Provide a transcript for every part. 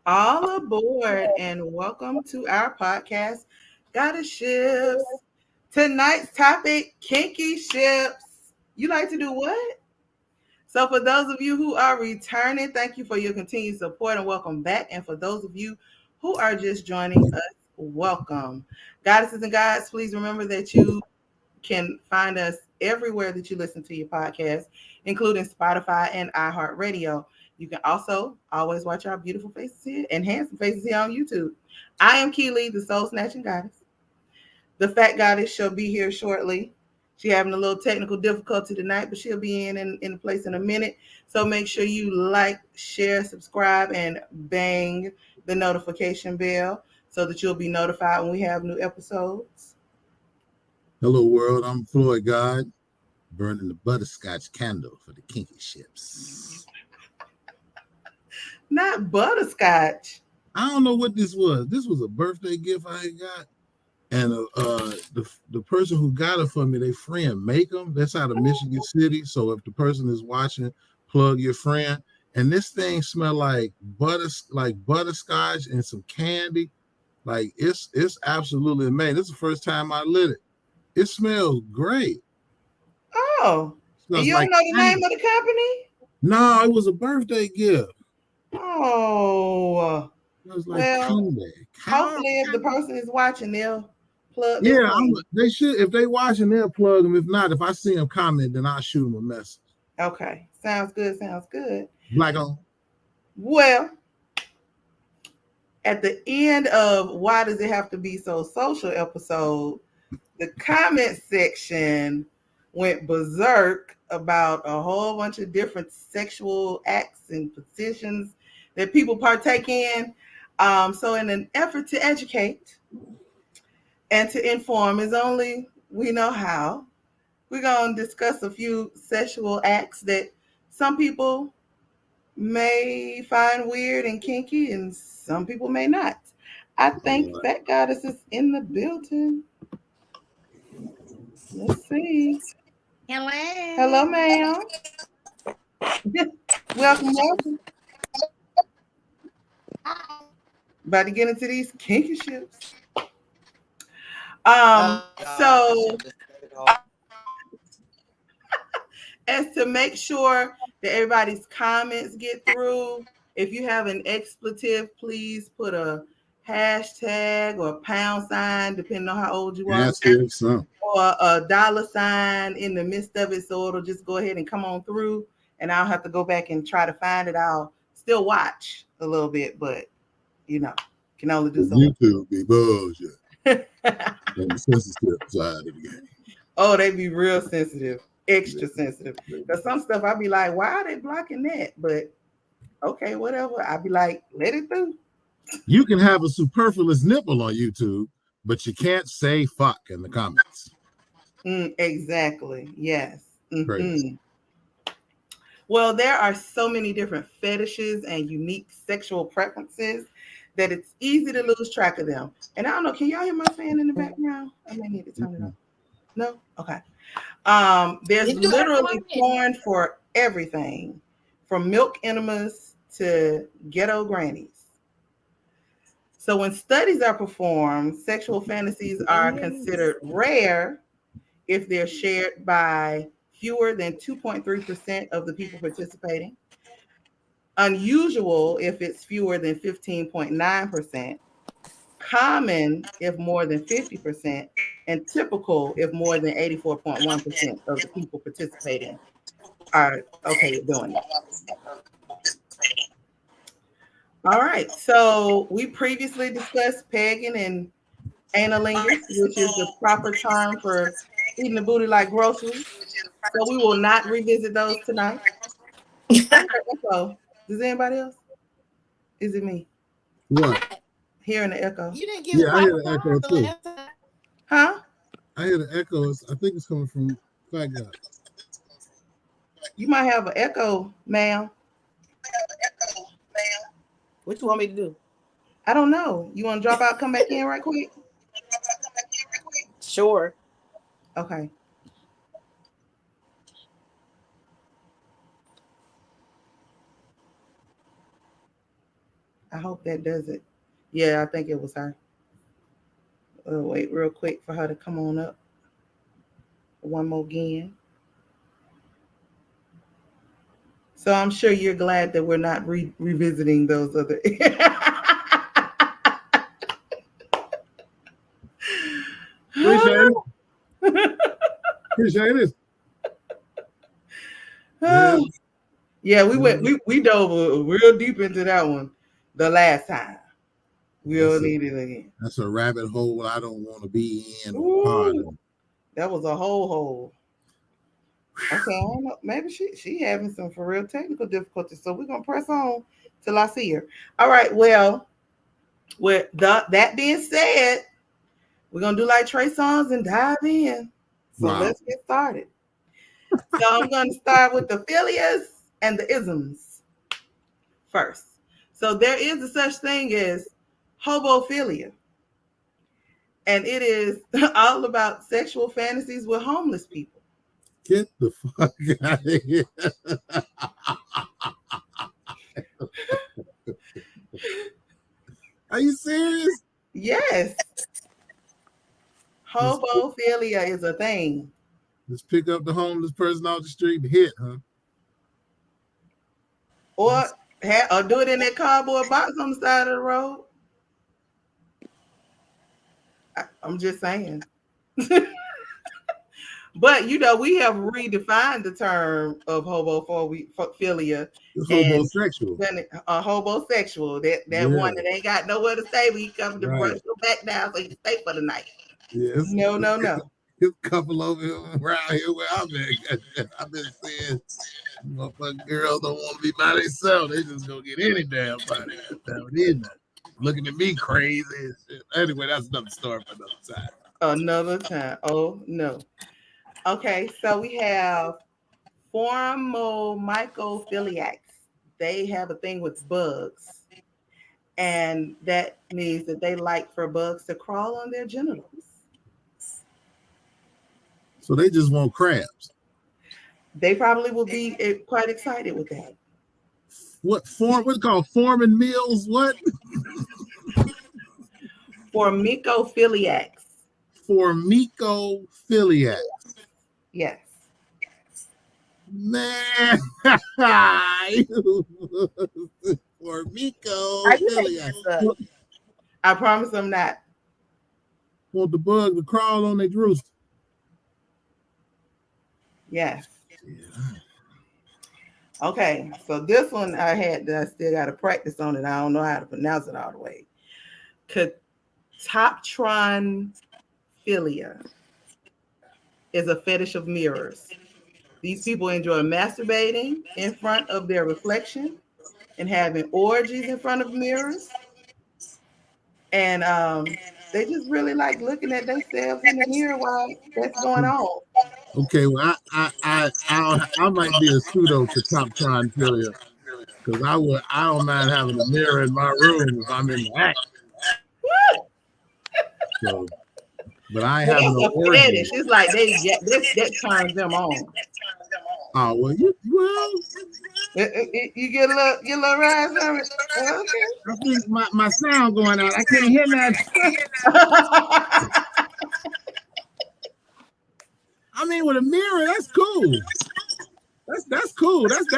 All aboard and welcome to our podcast, Kinkyships. Tonight's topic, Kinkyships. You like to do what? So for those of you who are returning, thank you for your continued support and welcome back. And for those of you who are just joining us, welcome. Goddesses and gods, please remember that you can find us everywhere that you listen to your podcast, including Spotify and iHeartRadio. You can also always watch our beautiful faces here and handsome faces here on YouTube. I am Keely, the Soul Snatching Goddess. The Fat Goddess shall be here shortly. She's having a little technical difficulty tonight, but she'll be in place in a minute. So make sure you like, share, subscribe, and bang the notification bell so that you'll be notified when we have new episodes. Hello, world. I'm Floyd God, burning the butterscotch candle for the Kinkyships. Not butterscotch. I don't know what this was. This was a birthday gift I got, and the person who got it for me, they friend make them. That's out of Michigan City. So if the person is watching, plug your friend. And this thing smell like butterscotch and some candy. Like it's absolutely amazing. This is the first time I lit it. It smells great. Oh, and you don't know the name of the company? No, it was a birthday gift. Oh, it was like well, candy. Hopefully, if the person is watching, they'll plug. Yeah, they should. If they watching, they'll plug them. If not, if I see them comment, then I'll shoot them a message. Okay, sounds good. Sounds good. Black on. Well, at the end of Why Does It Have to Be So Social episode, the comment section went berserk about a whole bunch of different sexual acts and positions that people partake in. So in an effort to educate and to inform as only we know how, we're going to discuss a few sexual acts that some people may find weird and kinky and some people may not. I think Fat Goddess is in the building. Let's see. Hello. Hello, ma'am. welcome. Hi. About to get into these Kinkyships. So as to make sure that everybody's comments get through, if you have an expletive, please put a hashtag or pound sign, depending on how old you are, or a dollar sign in the midst of it, so it'll just go ahead and come on through, and I'll have to go back and try to find it. I'll still watch a little bit, but can only do so. YouTube be bullshit. On the sensitive side of the game. Oh, they be real sensitive, extra sensitive. Because some stuff I'll be like, why are they blocking that? But okay, whatever. I'll be like, let it through. You can have a superfluous nipple on YouTube, but you can't say fuck in the comments. Exactly. Yes. Mm-hmm. Well, there are so many different fetishes and unique sexual preferences that it's easy to lose track of them. And I don't know, can y'all hear my fan in the background? I may need to turn it off. No? Okay. There's literally porn for everything, from milk enemas to ghetto grannies. So when studies are performed, sexual fantasies are considered rare if they're shared by fewer than 2.3% of the people participating, unusual if it's fewer than 15.9%, common if more than 50%, and typical if more than 84.1% of the people participating are okay with doing it. All right, so we previously discussed pegging and analingus, which is the proper term for eating the booty like groceries. So we will not revisit those tonight. Echo. Does anybody else? Is it me? What? Hearing the echo. You didn't give I hear the echo too. Huh? I hear the echo. I think it's coming from Fat God. You might have an echo, ma'am. What you want me to do? I don't know. You want to drop out, come back in right quick? Sure. Okay. I hope that does it. Yeah, I think it was her. Wait real quick for her to come on up one more again. So I'm sure you're glad that we're not revisiting those other. Appreciate it. Appreciate it. Yeah. Yeah, we dove real deep into that one the last time. We'll need it again. That's a rabbit hole I don't want to be in or part Ooh, of. that was a whole hole. Okay, I don't know. Maybe she having some for real technical difficulties. So we're gonna press on till I see her. All right. Well, with that being said, we're gonna do like Trey Songz and dive in. So let's get started. So I'm gonna start with the philias and the isms first. So there is a such thing as hobophilia. And it is all about sexual fantasies with homeless people. Get the fuck out of here. Are you serious? Yes. Hobophilia is a thing. Just pick up the homeless person off the street and hit, huh? Or do it in that cardboard box on the side of the road. I'm just saying. But we have redefined the term of hobophilia. Hobosexual. A hobosexual. That one that ain't got nowhere to stay. We come to brush your back down so you can stay for the night. Yes. No. There's a couple of them around here where I've been seeing motherfucking girls don't want to be by themselves. They just go get any damn body. Looking at me crazy. Anyway, that's another story for another time. Another time. Oh no. Okay, so we have formomycophiliacs. They have a thing with bugs. And that means that they like for bugs to crawl on their genitals. So they just want crabs. They probably will be quite excited with that. What's called forming meals? What? Formicophiliacs. Formicophiliacs. Yes. Man. Formicophiliacs. I promise I'm not. Want the bug to crawl on their rooster. Yes. Yeah. Okay, so this one I still got to practice on it. I don't know how to pronounce it all the way. Catoptronphilia is a fetish of mirrors. These people enjoy masturbating in front of their reflection and having orgies in front of mirrors. And they just really like looking at themselves in the mirror while that's going on. Okay, well, I might be a pseudo catoptronphilia because I don't mind having a mirror in my room if I'm in the act. So, but I ain't having no orgy. It's like that turns them on. Oh well, you get a little rise from it. Okay. I think my sound going out. I can't hear that. I mean, with a mirror, that's cool. That's cool. That's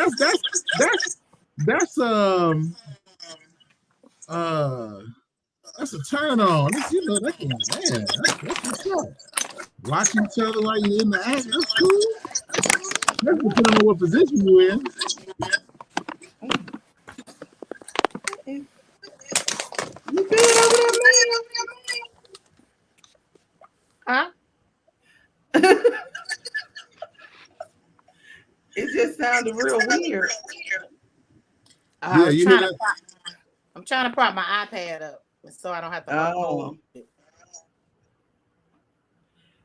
a turn on. That's what's up. Watch each other while you're in the act. That's cool. That's depending on what position you're in. You good over there, man? Huh? It just sounded real weird. Yeah, you hear that? I'm trying to prop my iPad up so I don't have to hold it.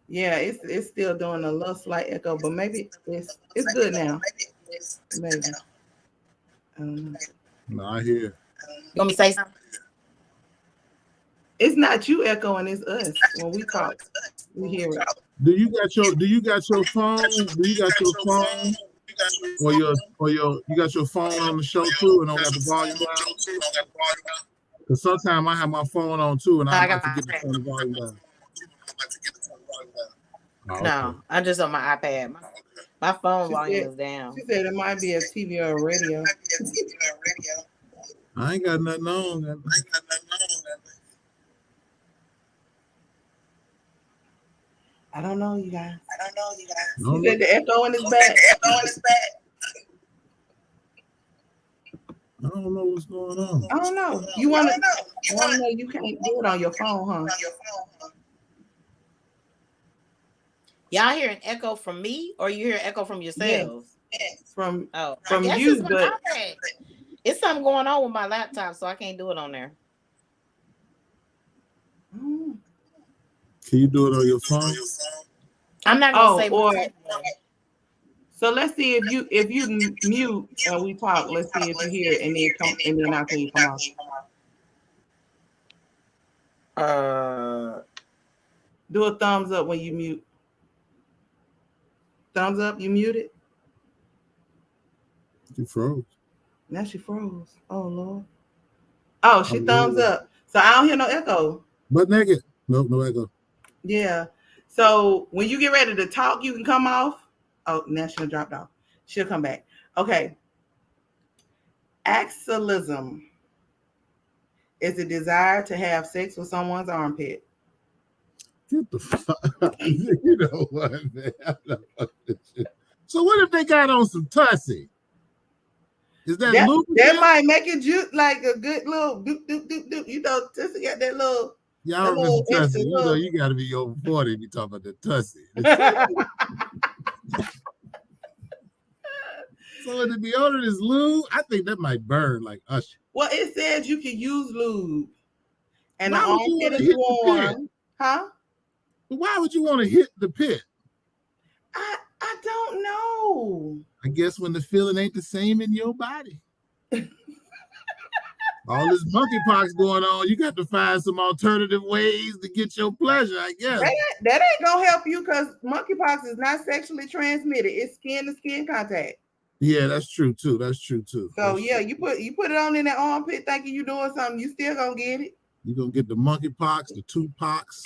Yeah, it's still doing a little slight echo, but maybe it's good now. Maybe. No, I hear. You want me to say something? It's not you echoing, it's us. When we talk, we hear it. Do you got your phone? Do you got your phone? Or you got your phone on the show too and don't got the volume down? Because sometimes I have my phone on too, and I forget to turn the volume down. No, I'm just on my iPad. My phone volume is down. She said it might be a TV or a radio. I ain't got nothing on. I don't know, you guys. No, She said the echo in his back. I don't know what's going on. I don't know. You want to know you can't do it on your phone, huh? Y'all hear an echo from me, or you hear an echo from yourselves? Yes. From you, it's but it's something going on with my laptop, so I can't do it on there. Can you do it on your phone? I'm not gonna say. So let's see if you mute and we talk. Let's see if you hear it, and then after you come off. Do a thumbs up when you mute. Thumbs up, you muted? She froze. Now she froze. Oh, Lord. Oh, she thumbs up. So I don't hear no echo. But naked. Nope, no echo. Yeah. So when you get ready to talk, you can come off. Oh, now she dropped off. She'll come back. Okay. Axillism is the desire to have sex with someone's armpit. Get the fuck. You know what, man? So what if they got on some tussy? Is that might make it like a good little doop doop doop doop. You know, tussy got that little. Y'all remember tussy? You know, you got to be over 40 if you talk about the tussy. So the deodorant is lube. I think that might burn like Usher. Well, it says you can use lube, and the armpit is warm, huh? But why would you want to hit the pit? I don't know. I guess when the feeling ain't the same in your body. All this monkeypox going on, you got to find some alternative ways to get your pleasure, I guess. That ain't gonna help you because monkeypox is not sexually transmitted. It's skin-to-skin contact. Yeah, that's true too. So you put it on in that armpit thinking you doing something, you still gonna get it. You're gonna get the monkeypox, the toothpox,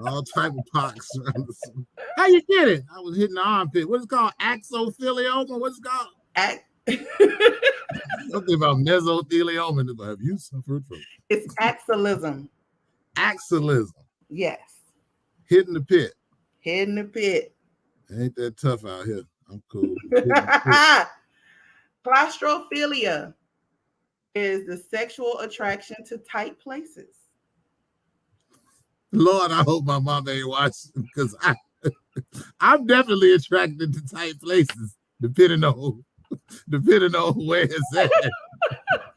all type of pox. How you get it? I was hitting the armpit. What is it called? Axothelioma? What's it called? Something about mesothelioma. Have you suffered from? It's axillism. Axillism. Yes. Hitting the pit. Hitting the pit. Ain't that tough out here. I'm cool. Claustrophilia is the sexual attraction to tight places. Lord, I hope my mom ain't watching because I'm definitely attracted to tight places, depending on where it's at.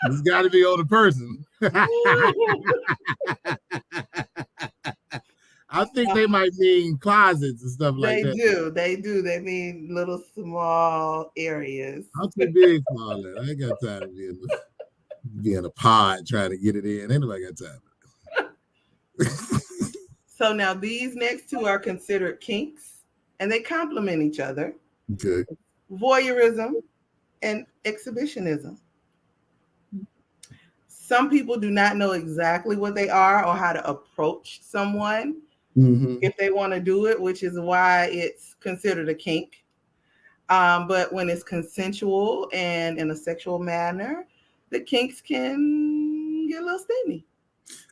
It's got to be on the person. I think they might mean closets and stuff like that. They do. They mean little small areas. I'm too big for all that. I ain't got time to be in a pod trying to get it in. Ain't nobody got time. So now these next two are considered kinks, and they complement each other. Okay. Voyeurism and exhibitionism. Some people do not know exactly what they are or how to approach someone if they want to do it, which is why it's considered a kink. But when it's consensual and in a sexual manner, the kinks can get a little steamy.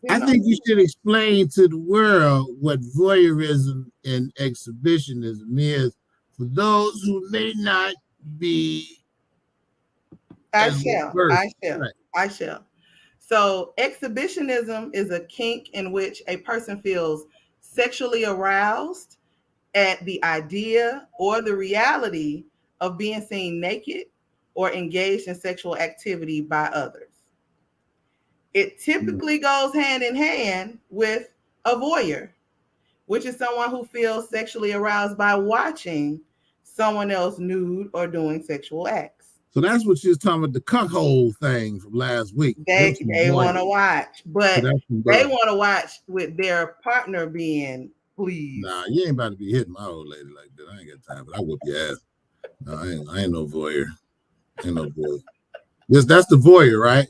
I think you should explain to the world what voyeurism and exhibitionism is for those who may not be. I shall. So exhibitionism is a kink in which a person feels sexually aroused at the idea or the reality of being seen naked or engaged in sexual activity by others. It typically goes hand in hand with a voyeur, which is someone who feels sexually aroused by watching someone else nude or doing sexual acts. So that's what she was talking about, the cuckold thing from last week. They want to watch, but they want to watch with their partner being pleased. Nah, you ain't about to be hitting my old lady like that. I ain't got time, but I whoop your ass. No, I ain't no voyeur. Ain't no voyeur. That's the voyeur, right?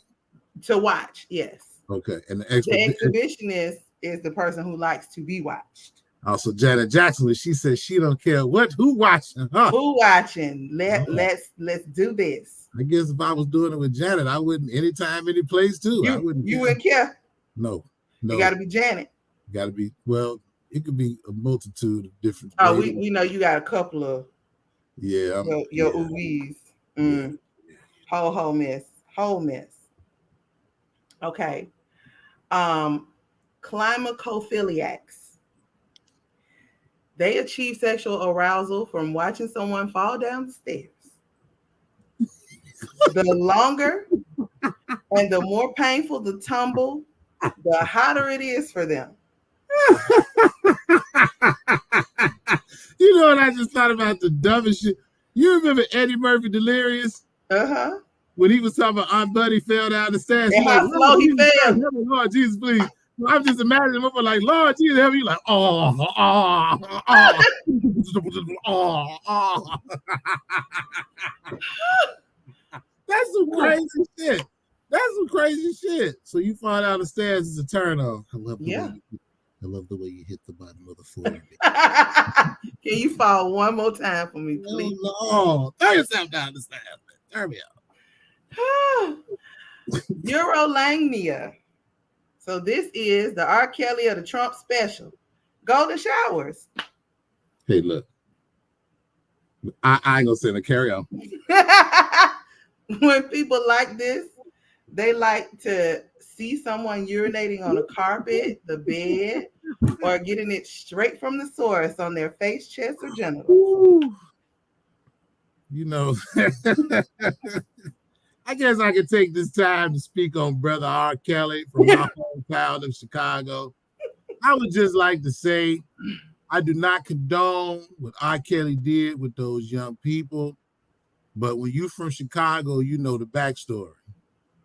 To watch, yes. Okay, and the exhibitionist is the person who likes to be watched. Also, Janet Jackson, she says she don't care who watching, huh? Who watching? Let's do this. I guess if I was doing it with Janet, I wouldn't anytime, any place too. I wouldn't. You wouldn't care. No. You got to be Janet. Got to be. Well, it could be a multitude of different. Oh, we know you got a couple of. Yeah. Your oohies. Whole mess. Okay. Climacophiliacs. They achieve sexual arousal from watching someone fall down the stairs. The longer and the more painful the tumble, the hotter it is for them. You know what I just thought about? The dumbest shit. You remember Eddie Murphy Delirious? Uh-huh. When he was talking about Aunt Buddy fell down the stairs. And how slow he fell. Lord Jesus, please. I'm just imagining him like, Lord Jesus, help me. Like, oh. That's some crazy shit. That's some crazy shit. So you fall down the stairs is a turn off. I love the way you hit the bottom of the floor. Can you fall one more time for me, please? No. Throw yourself down the stairs. Turn me out. Urolangnia. So this is the R. Kelly of the Trump special. Golden showers. Hey, look. I ain't gonna say no, carry on. When people like this, they like to see someone urinating on a carpet, the bed, or getting it straight from the source on their face, chest, or genitals. Ooh. You know, I guess I could take this time to speak on Brother R. Kelly from my hometown of Chicago. I would just like to say I do not condone what R. Kelly did with those young people. But when you from Chicago, you know the backstory.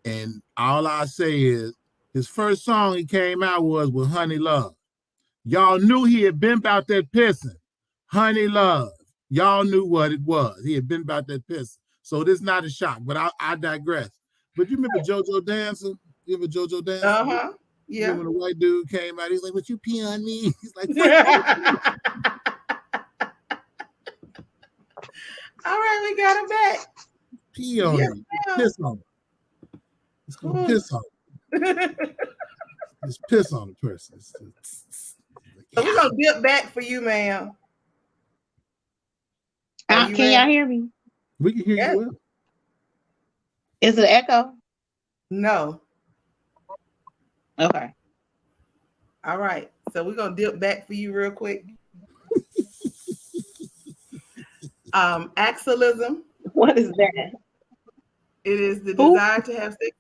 And all I say is his first song he came out was with Honey Love. Y'all knew he had been about that pissing. Honey Love. Y'all knew what it was. He had been about that pissing. So this is not a shock, but I digress. But you remember JoJo Dancer? You remember JoJo Dancer? Uh-huh. Yeah. When the white dude came out, he's like, "Would you pee on me?" He's like, all right, we got him back. Pee on me. Piss on him. It's gonna piss on him. Just piss on the person. So we're gonna dip back for you, ma'am. Can y'all hear me? We can hear you well. Is it echo? No. Okay. All right. So we're gonna dip back for you real quick. Axillism. What is that? It is the desire to have sex.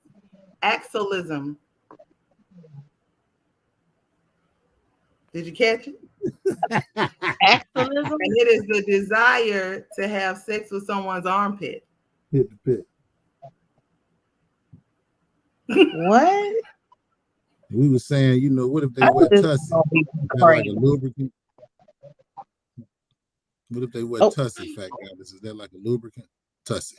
Axillism. Did you catch it? Axillism? And it is the desire to have sex with someone's armpit. Hit the pit. What? We were saying, you know, what if they wet tussie? Like a lubricant? What if they wet tussie, fat guys? Is that like a lubricant? Tussie.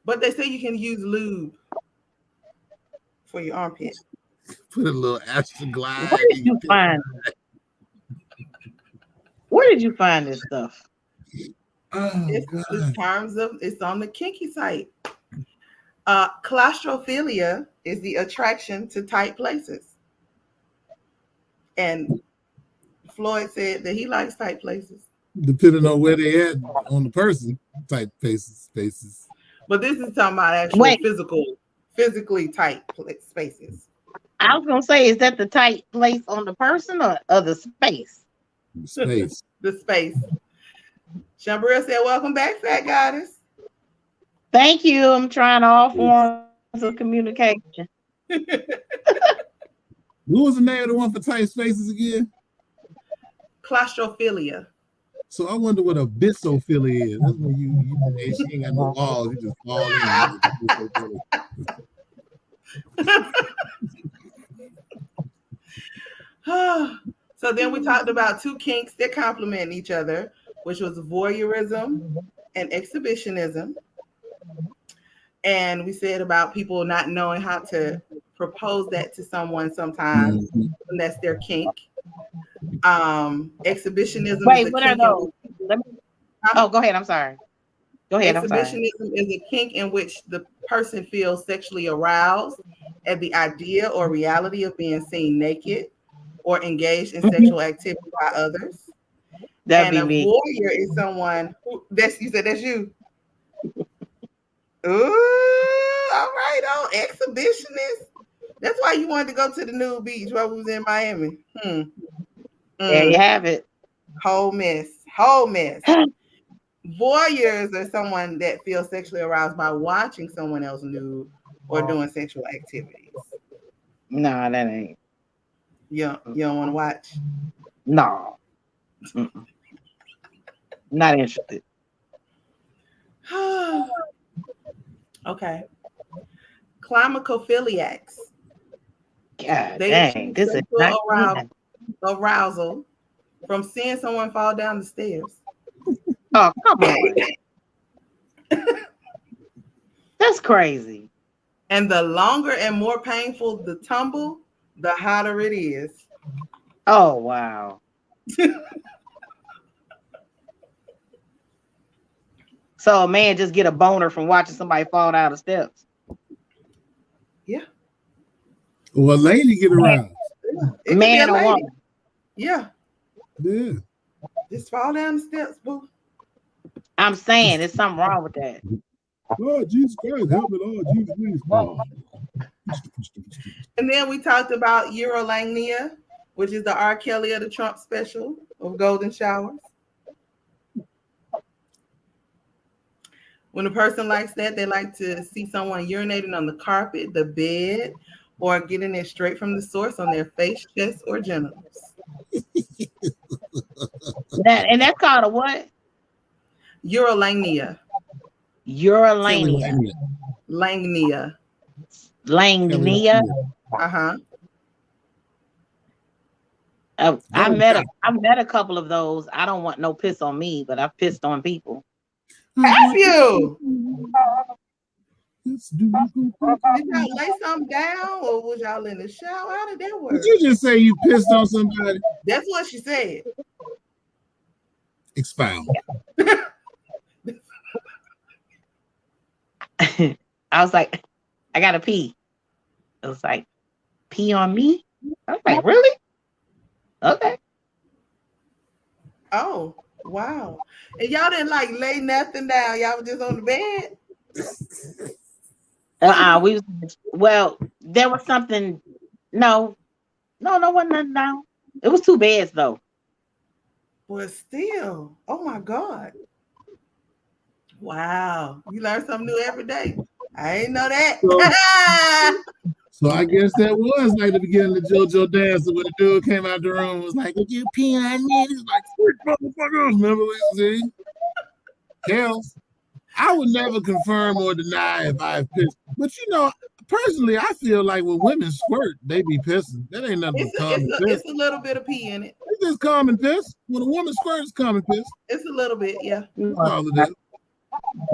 But they say you can use lube for your armpit. Put a little Astroglide. Where did you find? Where did you find this stuff? It's on the kinky site. Claustrophilia is the attraction to tight places. And Floyd said that he likes tight places. Depending on where they at on the person, tight spaces. But this is talking about actual physically tight spaces. I was gonna say, is that the tight place on the person or the space? Space. The space. Shambril said, "Welcome back, Fat Goddess." Thank you. I'm trying all forms of communication. What was the name of the one for tight spaces again? Claustrophilia. So I wonder what a bisophilia is. That's when she ain't got no walls, you just fall in. So then we talked about two kinks that complement each other, which was voyeurism and exhibitionism. And we said about people not knowing how to propose that to someone sometimes, and that's their kink. Exhibitionism is Wait, a what are kink in those? Oh, go ahead. I'm sorry. Go ahead. I'm sorry. exhibitionism is a kink in which the person feels sexually aroused at the idea or reality of being seen naked or engaged in sexual activity by others. That'd And be a me. voyeur is someone who that's you said that's you. Ooh, all right, on exhibitionist. That's why you wanted to go to the nude beach while we was in Miami. There you have it. Whole mess. Whole mess. Voyeurs are someone that feels sexually aroused by watching someone else nude or doing sexual activities. No, that ain't. You don't want to watch? No. Not interested. Okay. Climacophiliacs. God They dang. achieve This is sexual not. arousal from seeing someone fall down the stairs. Oh, come on. That's crazy. And the longer and more painful the tumble, the hotter it is. Oh, wow. So a man just get a boner from watching somebody fall down the steps. Yeah. Well, a lady get around. It could be a Man or lady. woman. Yeah. Yeah. Just fall down the steps, boo. I'm saying there's something wrong with that. Oh, Jesus Christ, help me, Lord. Jesus, please. Oh. And then we talked about urolagnia, which is the R. Kelly of the Trump special of golden showers. When a person likes that, they like to see someone urinating on the carpet, the bed, or getting it straight from the source on their face, chest, or genitals. And that's called a what? Urolagnia. Urolania. Langnia. Langnia. Uh-huh. I met a couple of those. I don't want no piss on me, but I've pissed on people. Have you? Did y'all lay something down, or was y'all in the shower? How did that work? Did you just say you pissed on somebody? That's what she said. Expound. I was like, I gotta pee. It was like, pee on me? I was like, really? Okay. Oh, wow. And y'all didn't like lay nothing down. Y'all was just on the bed? There was something. No, wasn't nothing down. It was 2 beds though. But still, oh my God. Wow. You learn something new every day. I ain't know that. So I guess that was like the beginning of JoJo Dancer when the dude came out the room and was like, "Would you pee on me?" He's like, "Freak motherfuckers." Remember what you see? Kels, I would never confirm or deny if I pissed. But personally, I feel like when women squirt, they be pissing. That ain't nothing but common piss. It's a little bit of pee in it. It's just common piss. When a woman squirts, it's common piss. It's a little bit, yeah. That's all it is.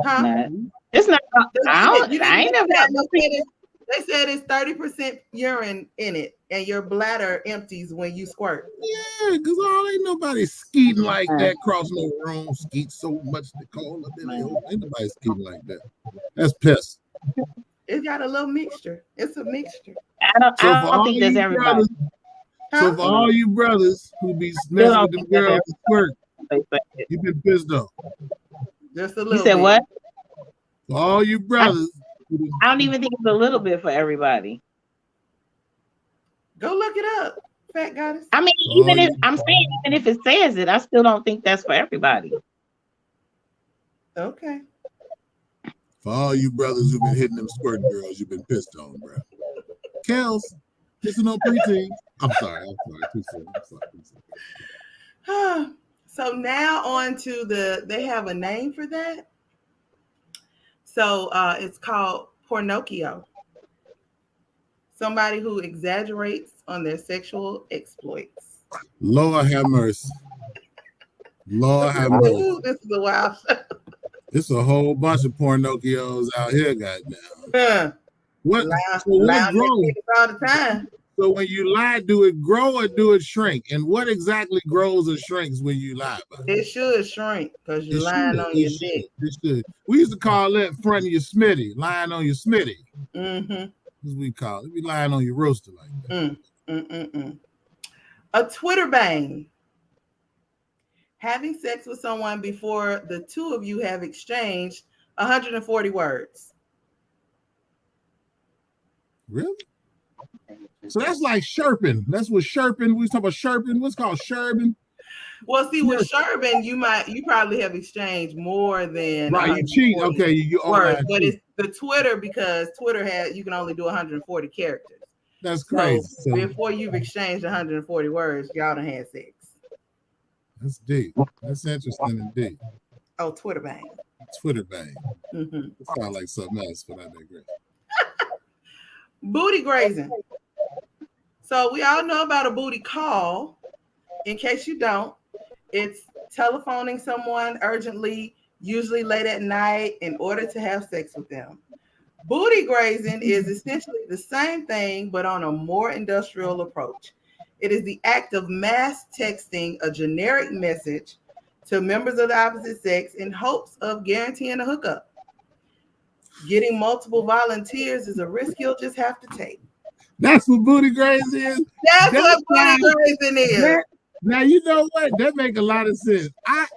Huh? It's not. I ain't never had no pee. They said it's 30% urine in it, and your bladder empties when you squirt. Yeah, because ain't nobody skeeting like that, crossing over room, skeet so much they call up in there. Ain't nobody skeeting like that. That's piss. It's got a little mixture. It's a mixture. I don't think there's everybody. So for all you brothers who be messing with them girls and squirt, you've been pissed off. Just a little. You said bit. what? For all you brothers. I don't even think it's a little bit for everybody. Go look it up, fat goddess. I mean, even if it says it, I still don't think that's for everybody. Okay. For all you brothers who've been hitting them squirt girls, you've been pissed on, bro. Kels, kissing on preteen. I'm sorry. Too soon. So now on to they have a name for that. So it's called pornocchio. Somebody who exaggerates on their sexual exploits. Lord have mercy. Lord have mercy. Ooh, this is a wild show. It's a whole bunch of pornocchios out here, goddamn. Huh. What? Lie, So what lie on their grows? titties all the time. So when you lie, do it grow or do it shrink? And what exactly grows or shrinks when you lie? It should shrink because you're It lying should. on It your should. dick. It should. We used to call that fronting your smitty, lying on your smitty. Mm-hmm. As we call it. We lying on your roaster like that. A Twitter bang. Having sex with someone before the two of you have exchanged 140 words. Really? So that's like sherping. That's what sherping. We talk about sherping. What's called sherbing? Well, see, with Sherbin, you probably have exchanged more than right. You cheat. Okay, you words, but it's the Twitter because Twitter you can only do 140 characters. That's crazy. So before you've exchanged 140 words, y'all done had sex. That's deep. That's interesting indeed. Oh, Twitter bang. Twitter bang. Mm-hmm. It sounds like something else, but I digress. Booty grazing. So we all know about a booty call. In case you don't, it's telephoning someone urgently, usually late at night, in order to have sex with them. Booty grazing is essentially the same thing, but on a more industrial approach. It is the act of mass texting a generic message to members of the opposite sex in hopes of guaranteeing a hookup. Getting multiple volunteers is a risk you'll just have to take. That's what booty grazing is? That's what booty grazing is. Now, you know what? That make a lot of sense.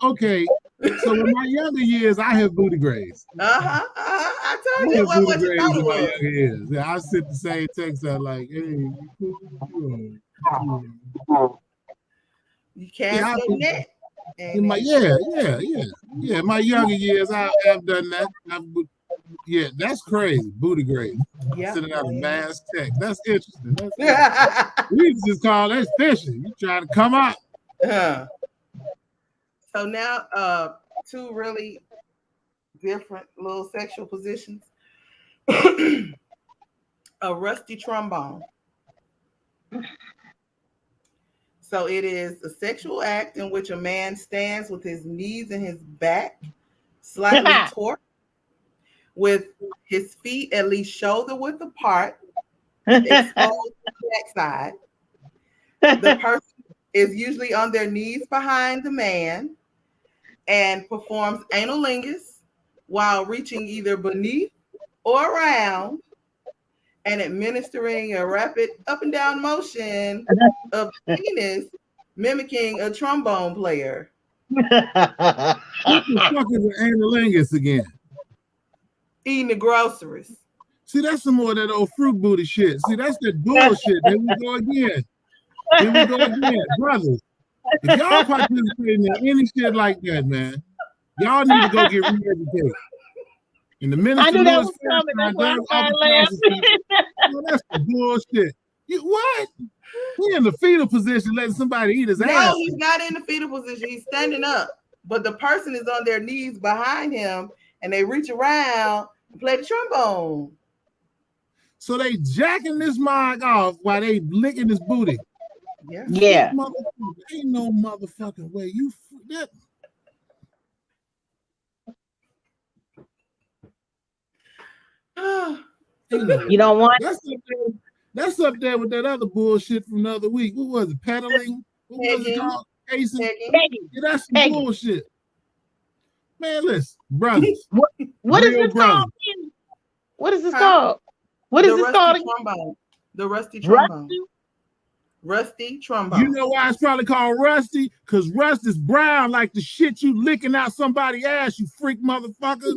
Okay. So in my younger years, I have booty graze. I told you what you thought it was. Younger years. Yeah, I sent the same text out like, hey, you cast your net. In my my younger years, I've done that. Yeah, that's crazy. Booty graze. Yep. Sending out a mass text. That's interesting. We just call that fishing. You trying to come up. So now, two really different little sexual positions. A rusty trombone. So it is a sexual act in which a man stands with his knees and his back slightly torqued, with his feet at least shoulder width apart, exposed to the backside. The person is usually on their knees behind the man and performs analingus while reaching either beneath or around and administering a rapid up and down motion of the penis, mimicking a trombone player. What the fuck is an analingus again? Eating the groceries. See, that's some more of that old fruit booty shit. See, that's that bullshit. There we go again. Brothers. If y'all participating in any shit like that, man, y'all need to go get re-educated. In the minister Lewis, that's the bullshit. What? He in the fetal position, letting somebody eat his ass. No, he's not in the fetal position. He's standing up, but the person is on their knees behind him, and they reach around and play the trombone. So they jacking this mug off while they licking his booty. Yeah. Ain't no motherfucking way. You don't want that's up there with that other bullshit from the other week. What was it? Pedaling? What was it called? Pacing? Yeah, that's some bullshit. Man, listen, brothers. What is this called? What is this called? What is this called? Trombone. The rusty trombone. Rusty trombone. You know why it's probably called rusty? Because rust is brown like the shit you licking out somebody's ass, you freak motherfucker.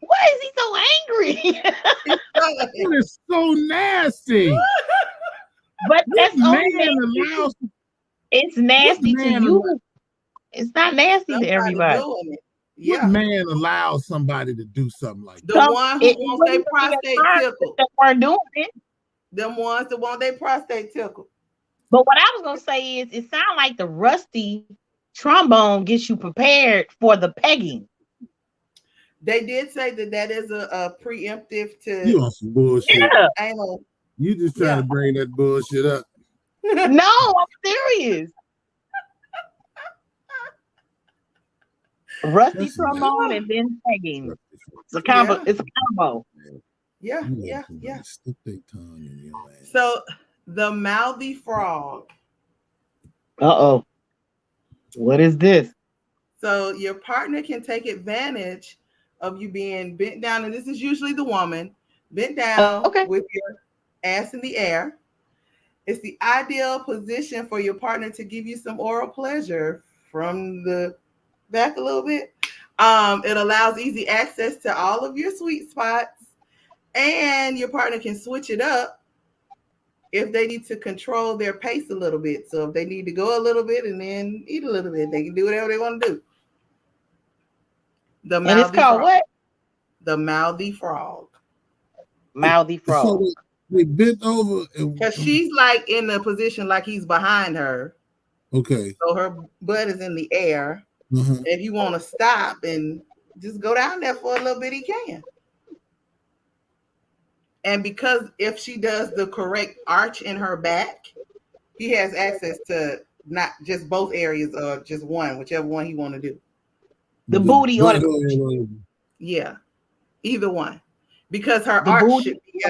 Why is he so angry? It is so nasty. But that's it's nasty to you. It's not nasty to everybody. Yeah. What man allows somebody to do something like that? The one who wants their prostate tickled. That weren't doing it. Them ones that want their prostate tickled. But what I was gonna say is, it sounds like the rusty trombone gets you prepared for the pegging. They did say that is a preemptive to. You on some bullshit? Yeah. Anal. You just trying to bring that bullshit up. No, I'm serious. Rusty That's a trombone and then pegging. It's a combo. Yeah, It's a combo. yeah, You let yeah, yeah. somebody stick their tongue in your ass. So the mouthy frog. Uh-oh. What is this? So your partner can take advantage of you being bent down, and this is usually the woman, bent down Okay. with your ass in the air. It's the ideal position for your partner to give you some oral pleasure from the back a little bit. It allows easy access to all of your sweet spots, and your partner can switch it up if they need to control their pace a little bit. So if they need to go a little bit and then eat a little bit, they can do whatever they want to do. The And it's mouthy called frog. what? The mouthy frog. Mouthy So frog. they bent over and Because she's like in the position like he's behind her. okay. So her butt is in the air. Uh-huh. If you want to stop and just go down there for a little bit, he can. And because if she does the correct arch in her back, he has access to not just both areas or just one, whichever one he want to do. The booty or the Yeah, either one. Because her the arch booty should be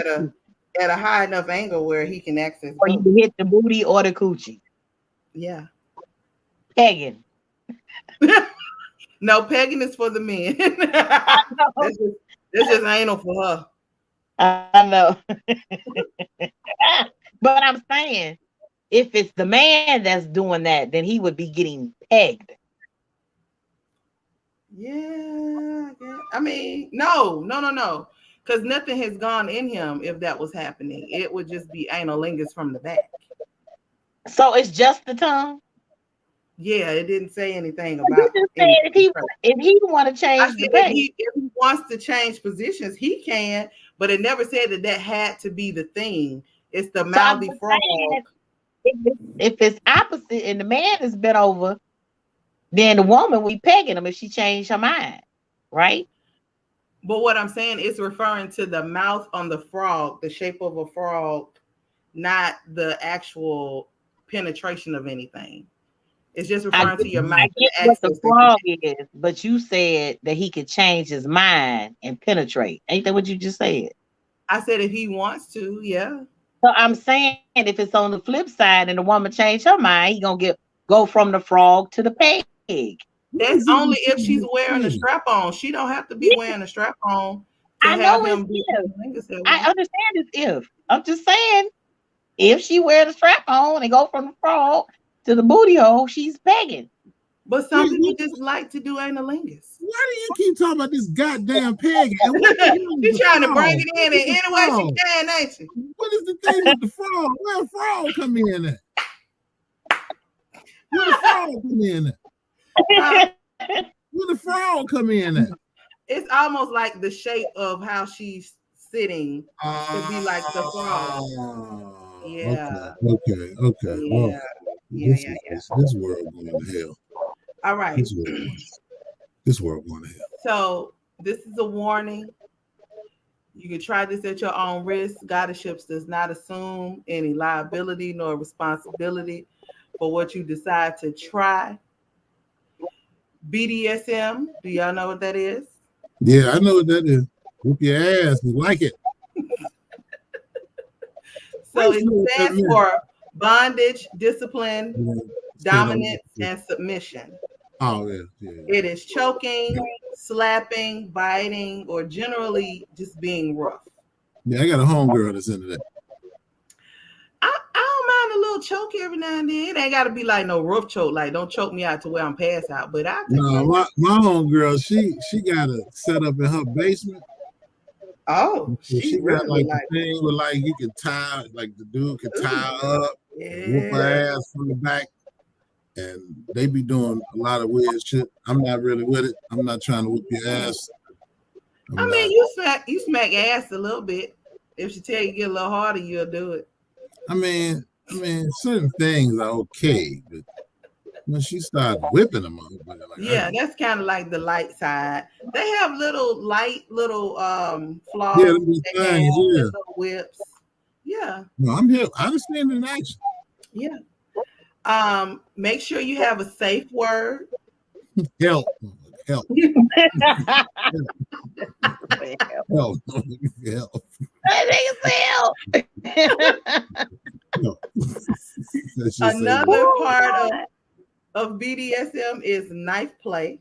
at a high enough angle where he can access or you both. can hit the booty or the coochie. Yeah. Pegging. No, pegging is for the men. That's just anal for her. I know. But I'm saying, if it's the man that's doing that, then he would be getting pegged. Yeah, I mean, no. Because nothing has gone in him if that was happening. It would just be analingus from the back. So it's just the tongue. Yeah, it didn't say anything But you about just any. said if he want to I change said the peg. if he wants to change positions, he can, but it never said that had to be the thing. It's the So I'm mouthy just frog. saying, if it's opposite and the man is bent over, then the woman we pegging him if she changed her mind, right? But what I'm saying is referring to the mouth on the frog, the shape of a frog, not the actual penetration of anything. It's just I referring to your I mouth and get the what the access that you frog have. is, but you said that he could change his mind and penetrate. Ain't that what you just said? I said if he wants to, yeah. So I'm saying if it's on the flip side and the woman change her mind, he gonna go from the frog to the peg. What That's is it only with if you she's and wearing a this strap on. She don't have to be Yeah, wearing a strap on to I have know it's him do if. lingus that I way. understand it's if. I'm just saying if she wear the strap on and go from the frog to the booty hole, she's pegging. But some people just like to do analingus. Why do you keep talking about this goddamn peg? And what the hell is She's the trying to bring frog? it What in is the any way she frog? can, ain't she? What is the thing with the frog? Where a frog come in at? Where the frog come in at? Huh? Where the frog come in at? It's almost like the shape of how she's sitting could be like the frog. Yeah, Okay. Well, yeah, yeah, this yeah, is yeah. this world going to hell. All right. This world going to hell. So this is a warning. You can try this at your own risk. Goddeships does not assume any liability nor responsibility for what you decide to try. BDSM, do y'all know what that is? Yeah, I know what that is. Whoop your ass. We like it. So it stands for bondage, discipline, dominance, Yeah. and submission. Oh yeah. It is choking, slapping, biting, or generally just being rough. Yeah, I got a homegirl that's into that. I don't mind a little choke every now and then. It ain't got to be like no rough choke. Like, don't choke me out to where I'm passed out. But I take No, my homegirl, she got a set up in her basement. Oh, So she she got really like the like thing with like you can tie, like the dude can tie her up, whoop her yeah. ass from the back, and they be doing a lot of weird shit. I'm not really with it. I'm not trying to whoop your ass. I mean, you smack ass a little bit. If she tell you get a little harder, you'll do it. I mean, certain things are okay, but when she starts whipping them, like, Yeah, that's kind of like the light side. They have little yeah, flaws. those They have things, yeah. little whips. Yeah, No, I'm here. I understand it in action. yeah. Make sure you have a safe word. Help. Help. Help. Help. Another part of BDSM is knife play.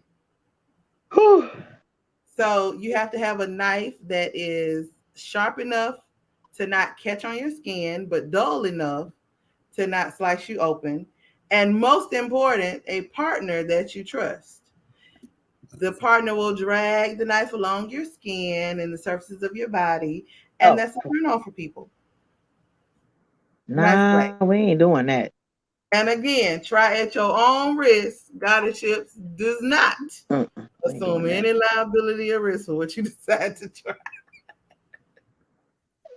So you have to have a knife that is sharp enough to not catch on your skin, but dull enough to not slice you open. And most important, a partner that you trust. The partner will drag the knife along your skin and the surfaces of your body, and that's a turn on for people. Nah, we ain't doing that. And again, try at your own risk. Kinkyships does not assume any liability or risk for what you decide to try.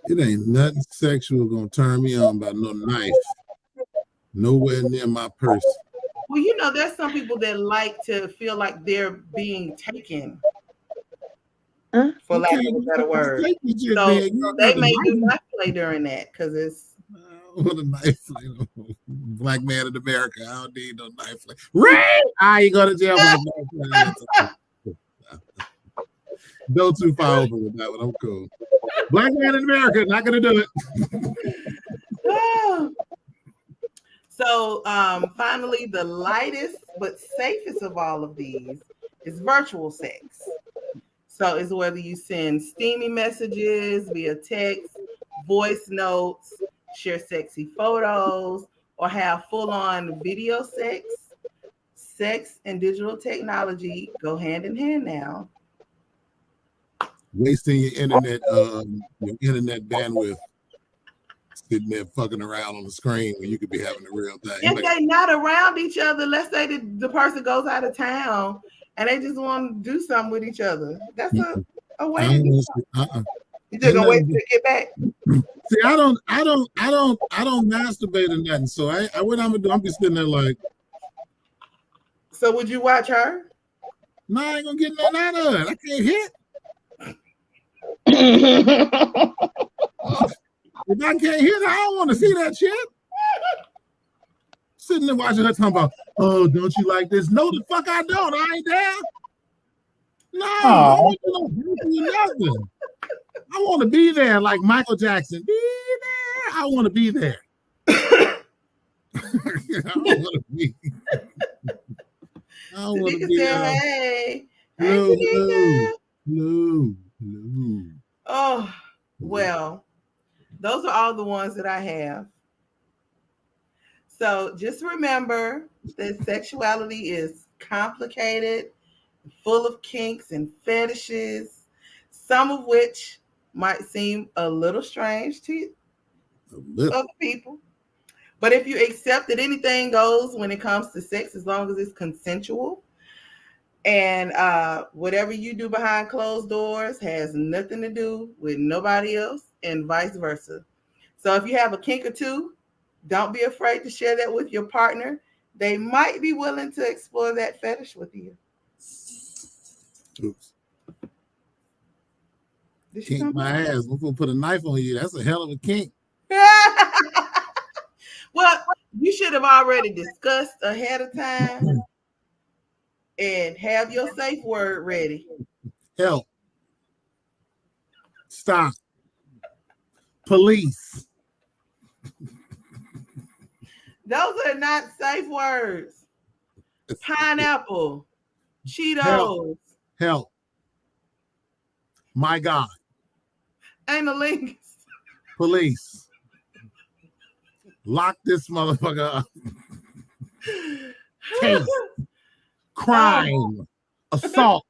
It ain't nothing sexual gonna turn me on about no knife. Nowhere near my person. Well, you know, there's some people that like to feel like they're being taken, for lack of a better word. So they may do knife play during that because it's what a knife play. Black man in America. I don't need no knife play. Ray! You go to jail for knife play. Go too far over with that one. I'm cool. Black man in America, not gonna do it. So finally, the lightest but safest of all of these is virtual sex. So it's whether you send steamy messages via text, voice notes, share sexy photos, or have full-on video sex. Sex and digital technology go hand in hand now. Wasting your internet bandwidth. Sitting there fucking around on the screen when you could be having a real thing. If they're not around each other, let's say the person goes out of town and they just want to do something with each other. That's a way to do something. You just gonna wait till they get back. See, I don't masturbate or nothing. So what I'm gonna do? I'm just sitting there like. So would you watch her? No, I ain't gonna get nothing out of it. I can't hit. If I can't hit her, I don't want to see that shit. Sitting there watching her talking about, oh, don't you like this? No, the fuck I don't. I ain't there. No, I don't want to do nothing. I want to be there like Michael Jackson. Be there. I want to be there. I don't want to be. I don't want to be there. Hey. No. Oh, well, those are all the ones that I have. So just remember that sexuality is complicated, full of kinks and fetishes, some of which might seem a little strange to other people. But if you accept that anything goes when it comes to sex, as long as it's consensual, and whatever you do behind closed doors has nothing to do with nobody else, and vice versa. So if you have a kink or two, don't be afraid to share that with your partner. They might be willing to explore that fetish with you. Oops. Kink my ass. I'm gonna put a knife on you. That's a hell of a kink. Well, you should have already discussed ahead of time and have your safe word ready. Help. Stop. Police. Those are not safe words. Pineapple. Cheetos. Help. My God. Analingus. Police. Lock this motherfucker up. Case. Crime. Assault.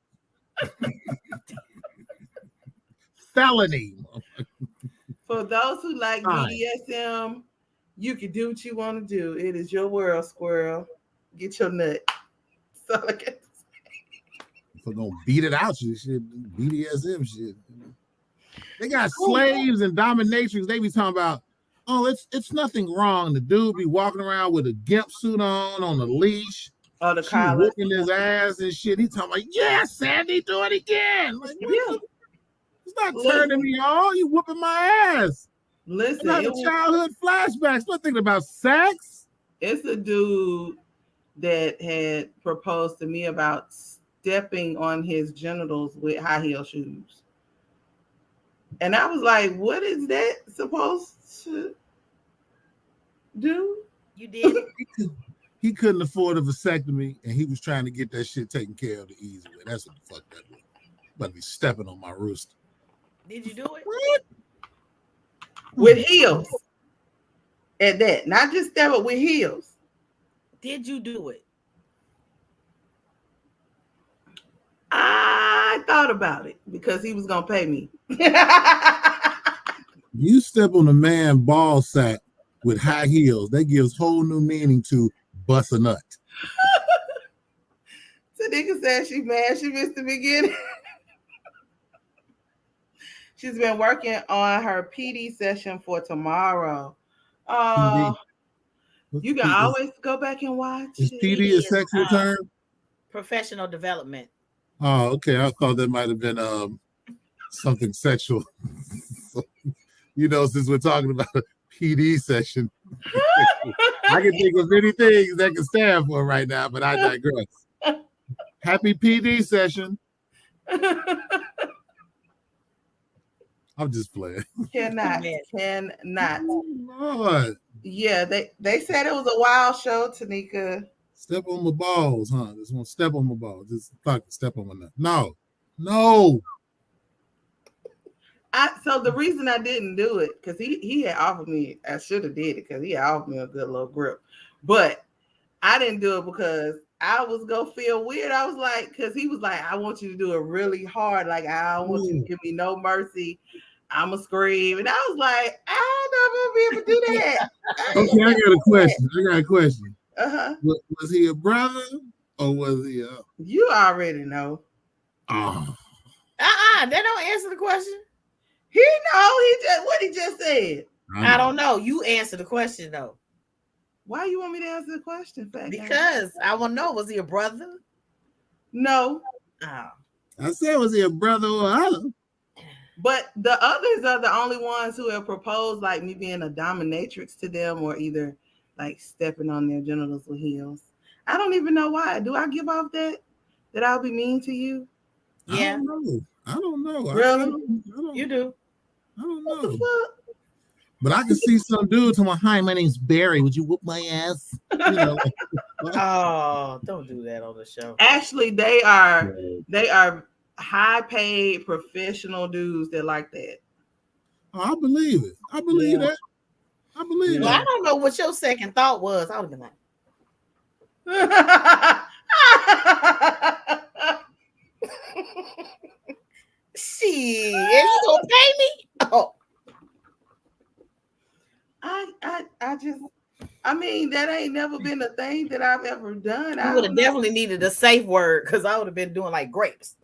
Felony. For those who like BDSM, you can do what you want to do. It is your world, squirrel. Get your nut. So I can say. If we're gonna beat it out, you shit. BDSM shit. They got slaves and dominatrix. They be talking about, oh, it's nothing wrong. The dude be walking around with a gimp suit on a leash. Oh, the collar. Whooping his ass and shit. He talking about, yeah, Sandy, do it again. Like, yeah. It's not turning me on. You whooping my ass. Listen, I'm having childhood flashbacks. Not thinking about sex. It's a dude that had proposed to me about stepping on his genitals with high heel shoes. And I was like, what is that supposed to do? You did it. He couldn't afford a vasectomy, and he was trying to get that shit taken care of the easy way. That's what the fuck that was. About to be stepping on my rooster. Did you do it? What? With heels. At that. Not just step up with heels. Did you do it? I thought about it because he was gonna pay me. You step on a man ball sack with high heels, that gives whole new meaning to bust a nut. Tanika said she mad she missed the beginning. She's been working on her PD session for tomorrow. PD. You can always go back and watch Is it. PD a sexual term? Professional development. Oh, okay. I thought that might have been something sexual. Since we're talking about a PD session, I can think of many things that can stand for right now, but I digress. Happy PD session. I'm just playing. Cannot. Oh, Lord. Yeah, they said it was a wild show, Tanika. Step on my balls, huh? Just want to step on my balls. Just fucking step on my nut. No. So the reason I didn't do it, because he had offered me, I should have did it because he had offered me a good little grip. But I didn't do it because I was gonna feel weird. I was like, because he was like, I want you to do it really hard. Like, I don't want you to give me no mercy. I'ma scream. And I was like, I'm not gonna be able to do that. Okay, I got a question. Uh-huh. Was he a brother or was he You already know. Oh. That don't answer the question. He what he just said. I don't know. You answer the question though. Why you want me to answer the question? Because I want to know, was he a brother? No. Oh. I said, was he a brother or other? But the others are the only ones who have proposed like me being a dominatrix to them or either like stepping on their genitals with heels. I don't even know why. Do I give off that I'll be mean to you? Yeah. I don't know. Really? You do. I don't What know. the fuck? But I can see some dude telling me, hi, my name's Barry. Would you whoop my ass? Oh, don't do that on the show. Actually, they are high paid professional dudes that like that. Oh, I believe it. I believe that. I believe Well, that. I don't know what your second thought was. I would have been like, shit, and you gonna pay me? Oh. I mean, that ain't never been a thing that I've ever done. You would have definitely needed a safe word because I would have been doing like grapes.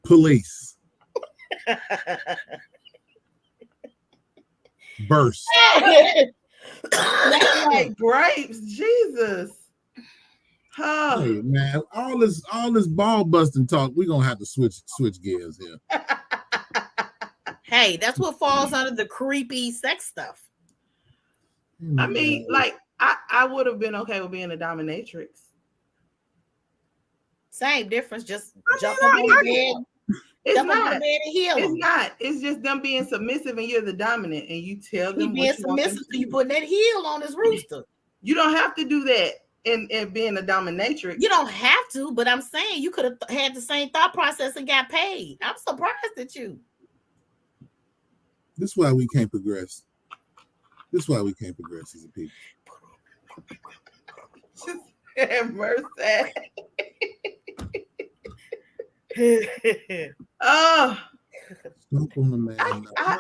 Police. Burst. Like grapes, Jesus. Oh. Hey man, all this ball busting talk, we're gonna have to switch gears here. Hey, that's what falls under the creepy sex stuff. I mean, like I would have been okay with being a dominatrix. Same difference, just jump up in the bed. It's not. And heal it's them. not. It's just them being submissive and you're the dominant and you tell them being what you want them submissive, to you do. putting that heel on his rooster. You don't have to do that in being a dominatrix. You don't have to, but I'm saying you could have had the same thought process and got paid. I'm surprised at you. This is why we can't progress. This is why we can't progress as a people. Mercy. Oh. Stop on the man.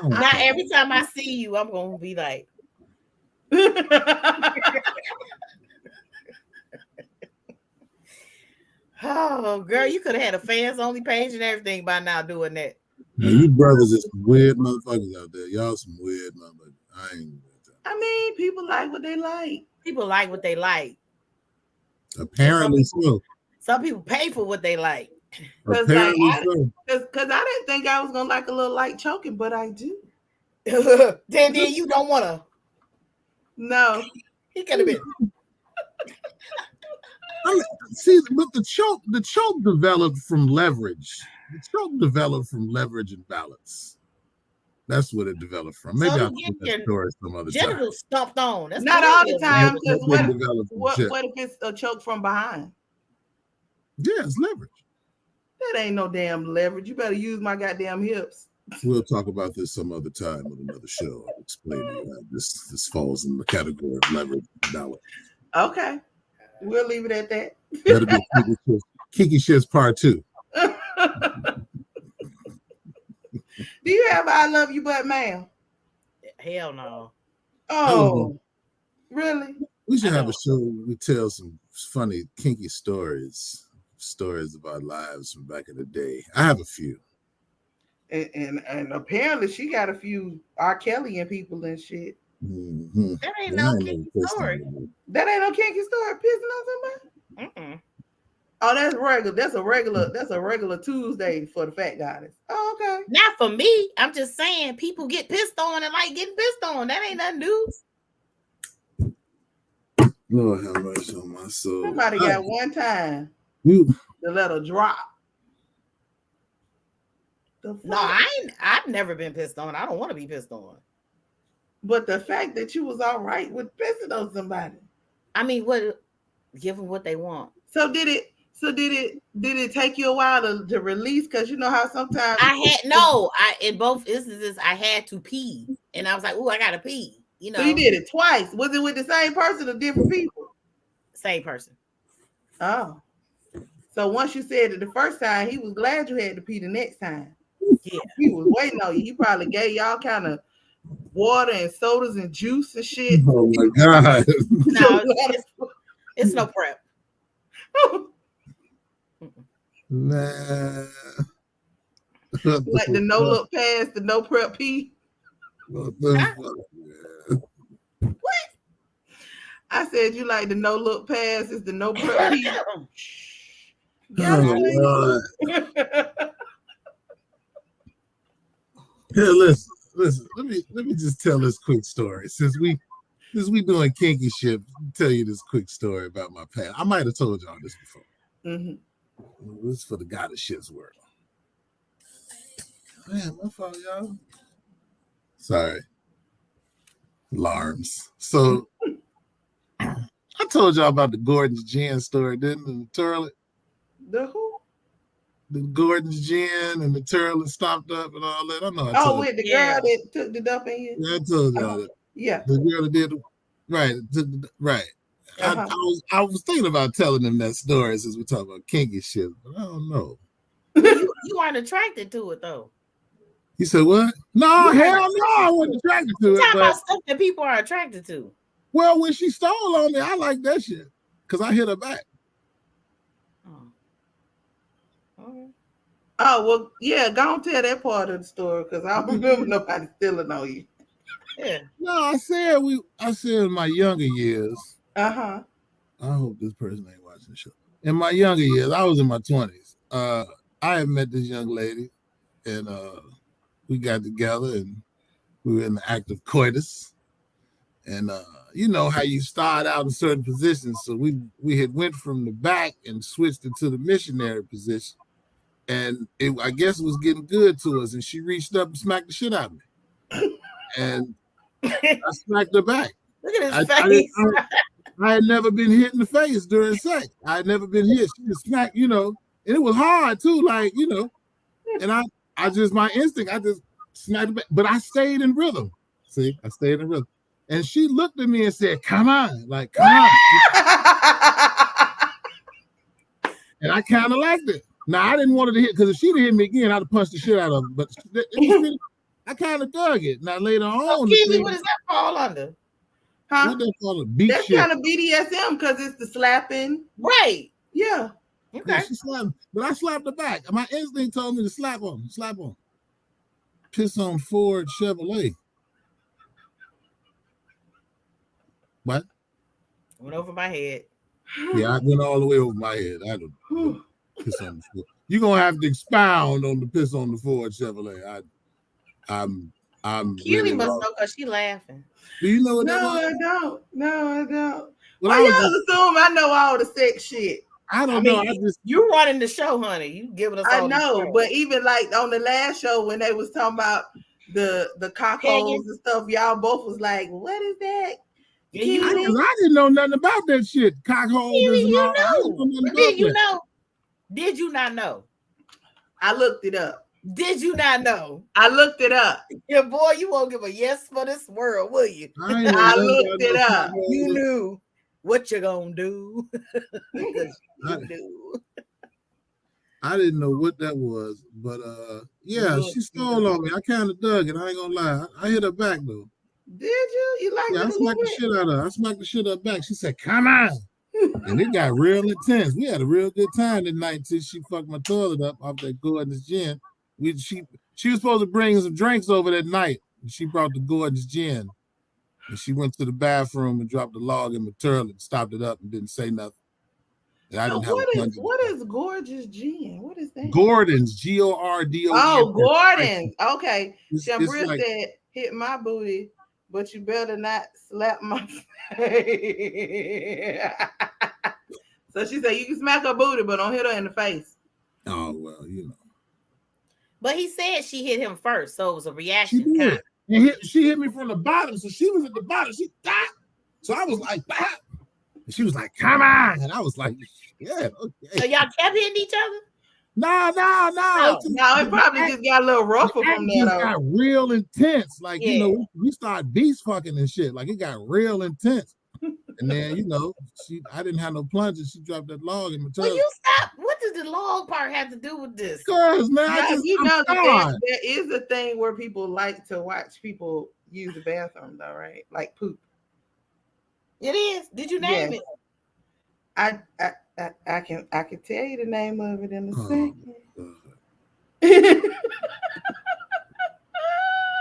Not every time I see you, I'm gonna be like, oh, girl, you could have had a fans only page and everything by now doing that. Man, you brothers is some weird motherfuckers out there. Y'all some weird motherfuckers. I mean, people like what they like. People like what they like. Apparently so. Some people pay for what they like. Because I didn't think I was gonna like a little light choking, but I do. then you don't want to. No. He could have been. See, but the choke developed from leverage. The choke developed from leverage and balance. That's what it developed from. Maybe So I'll you tell get that your story some other time. genitals stomped on. That's Not all clearly the a time, leverage. because That didn't develop from chest. what if it's a choke from behind? Yeah, it's leverage. That ain't no damn leverage. You better use my goddamn hips. We'll talk about this some other time on another show. I'll explain to you how this falls in the category of leverage and balance. Okay. We'll leave it at that. That'll be Kinkyships Part 2. Do you have I love you but ma'am? Hell no. Oh, really? We should have a show where we tell some funny kinky stories of our lives from back in the day. I have a few. And apparently she got a few R. Kelly and people and shit. Mm-hmm. That ain't no kinky story. That ain't no kinky story. Pissing on somebody. Mm-mm. Oh, that's regular. That's a regular Tuesday for the fat goddess. Oh, okay. Not for me. I'm just saying people get pissed on and like getting pissed on. That ain't nothing new. Lord have mercy on my soul. Somebody got one time to let her drop. No, I've never been pissed on. I don't want to be pissed on. But the fact that you was all right with pissing on somebody. I mean, give them what they want. So did it take you a while to release? Because you know how sometimes in both instances I had to pee. And I was like, oh, I gotta pee. You know. So you did it twice. Was it with the same person or different people? Same person. Oh. So once you said it the first time, he was glad you had to pee the next time. Yeah. He was waiting on you. He probably gave y'all kind of water and sodas and juice and shit. Oh my God. No, it's no prep. Nah. Like the no look past, the no prep pee. What the fuck? What? I said you like the no look pass is the no prep pee. Oh, here, listen. Let me just tell this quick story. Since we doing kinky shit, tell you this quick story about my past. I might have told y'all this before. Mm-hmm. This is for the goddess shit's world. Man, my fault, y'all. Sorry. Alarms. So I told y'all about the Gordon's Gin story, didn't I? In the toilet. The who? The Gordon's Gin and the toilet stopped up and all that. I know. With the girl that took the dump in here. Yeah, I told y'all that. Yeah. The girl that did right. I was thinking about telling them that story since we talk about kinky shit, but I don't know. You aren't attracted to it though. You said what? No, hell no, I wasn't attracted to it. Talking about stuff that people are attracted to. Well, when she stole on me, I like that shit because I hit her back. Oh, well, yeah, go on tell that part of the story because I don't remember nobody stealing on you. Yeah. No, I said in my younger years. Uh-huh. I hope this person ain't watching the show. In my younger years, I was in my 20s. I had met this young lady and we got together and we were in the act of coitus. And you know how you start out in certain positions. So we had went from the back and switched into the missionary position. And I guess it was getting good to us. And she reached up and smacked the shit out of me. And I smacked her back. Look at his face. I had never been hit in the face during sex. I had never been hit. She just smacked, you know. And it was hard too, like, you know. And I just, my instinct, I just smacked her back. But I stayed in rhythm. See, I stayed in rhythm. And she looked at me and said, come on, like, come on. And I kind of liked it. Now, I didn't want her to hit, because if she'd have hit me again, I'd have punched the shit out of her. But I kind of dug it. Now, later on. Keely, what does that fall under? Huh? What they call it? Beat That's shit. kind of BDSM because it's the slapping. Right. Yeah. Okay. Yeah, she slapped, but I slapped her back. My instinct told me to slap on. Piss on Ford Chevrolet. What? Went over my head. Yeah, I went all the way over my head. I had to piss on the Ford. You're gonna have to expound on the piss on the Ford Chevrolet. I'm Keely really must wrong. know because she laughing. Do you know what that No, was? I don't. No, I don't. Well, Why I was y'all just, assume I know all the sex shit? I don't I know. mean, I just, you running the show, honey. You giving us I all the know, show. but even like on the last show when they was talking about the cockholes and stuff, y'all both was like, "What is that?" Yeah, you knew. because I didn't know nothing about that shit. Cockholders and You all. I didn't knew. know nothing But about did you that. know? Did you not know? I looked it up. Did you not know? I looked it up. Yeah, boy, you won't give a yes for this world, will you? I ain't know I nothing looked about it no up. You cockholders. knew what you gonna do. Because I, you knew. I didn't know what that was, but yeah, Look, she stole on me. I kind of dug it. I ain't gonna lie. I hit her back though. Did you? You liked Yeah, it I a little smacked the bit? shit out of her. I smacked the shit out back. She said, "Come on," and it got real intense. We had a real good time that night until she fucked my toilet up off that Gordon's gin. She was supposed to bring some drinks over that night. And she brought the Gordon's gin, and she went to the bathroom and dropped the log in my toilet, stopped it up, and didn't say nothing. And I So didn't have a plunge. what is gorgeous gin? What is that? Gordon's, Gordons. Oh, Gordon's. Okay. It's Shambria like, said, "Hit my booty, but you better not slap my face." So she said, "You can smack her booty, but don't hit her in the face." oh well, you know. but he said she hit him first, so it was a She reaction. did. And she hit me from the bottom, so she was at the bottom. She died. So I was like, bah! And she was like, "Come on!" And I was like, "Yeah, So okay." y'all kept hitting each other? No. No. No, it probably just got a little rougher The act from just that. got real intense. Like, Yeah. we started beast fucking and shit. Like, it got real intense. And then, I didn't have no plunges. She dropped that log in my Well, tub. you stop. What does the log part have to do with this? Cause man, Now, you I'm know that tired. there is a thing where people like to watch people use the bathroom, though, right? Like poop. It is. Did you name Yes. it? I can tell you the name of it in a Oh, second.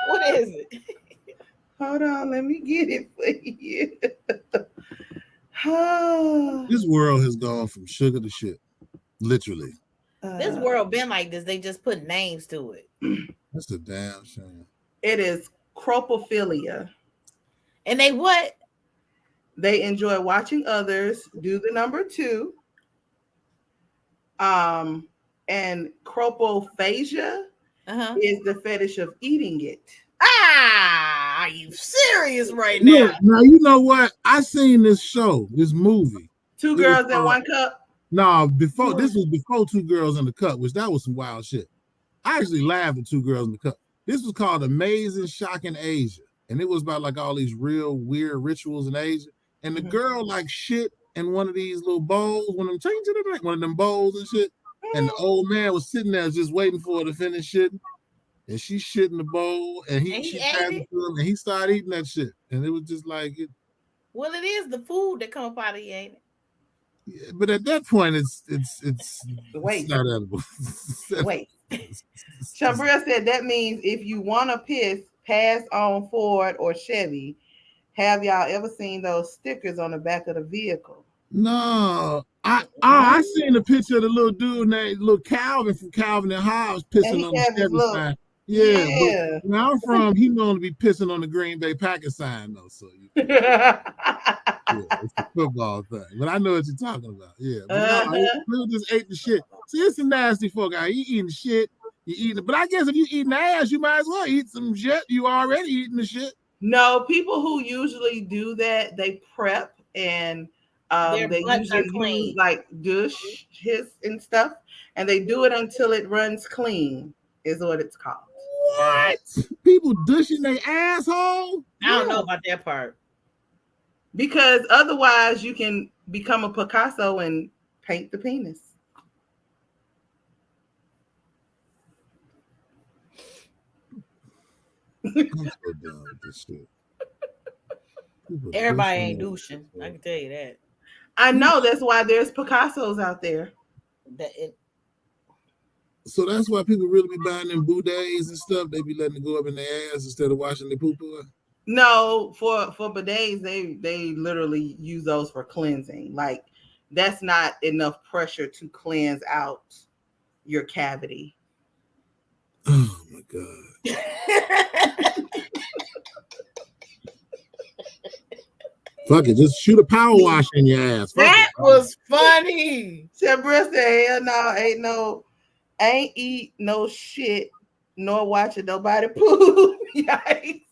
What is it? Hold on, let me get it for you. Oh, This world has gone from sugar to shit. Literally. This world been like this. They just put names to it. That's a damn shame. It is cropophilia. And they what? They enjoy watching others do the number two. And cropophagia is the fetish of eating it. Ah, are you serious right now? Look, now you know what? I seen this movie. Two Girls in One Cup. No, this was before Two Girls in the Cup, which that was some wild shit. I actually laughed at Two Girls in the Cup. This was called Amazing Shocking Asia. And it was about like all these real weird rituals in Asia. And the girl like shit in one of these little bowls, one of them bowls and shit. And the old man was sitting there just waiting for her to finish shitting. And she shit in the bowl, and she passed it to him, and he started eating that shit. And it was just like it. Well, it is the food that come up out of you, ain't it? Yeah, but at that point, it's not edible. Wait. Shambria said that means if you want to piss, pass on Ford or Chevy. Have y'all ever seen those stickers on the back of the vehicle? No. I seen a picture of the little dude named little Calvin from Calvin and Hobbes pissing on the Chevy sign. Yeah. Where I'm from, he known to be pissing on the Green Bay Packers sign though. So yeah, it's a football thing. But I know what you're talking about. Yeah. But we just ate the shit. See, it's a nasty folk out. You eating shit. You eating it. But I guess if you eating ass, you might as well eat some shit. You already eating the shit. No, people who usually do that, they prep and they usually use like douche and stuff, and they do it until it runs clean, is what it's called. What? People douching their asshole? I don't know about that part. Because otherwise you can become a Picasso and paint the penis. I'm so done with this shit. Everybody ain't douching. I can tell you that. I know, that's why there's Picassos out there. So that's why people really be buying them bidets and stuff. They be letting it go up in their ass instead of washing their poo-poo. No, for bidets, they literally use those for cleansing. Like that's not enough pressure to cleanse out your cavity. Oh my God. Fuck it, just shoot a power wash in your ass. Fuck That it. was funny. Shabril said, hell no, ain't eat no shit, nor watching nobody poop. Yikes.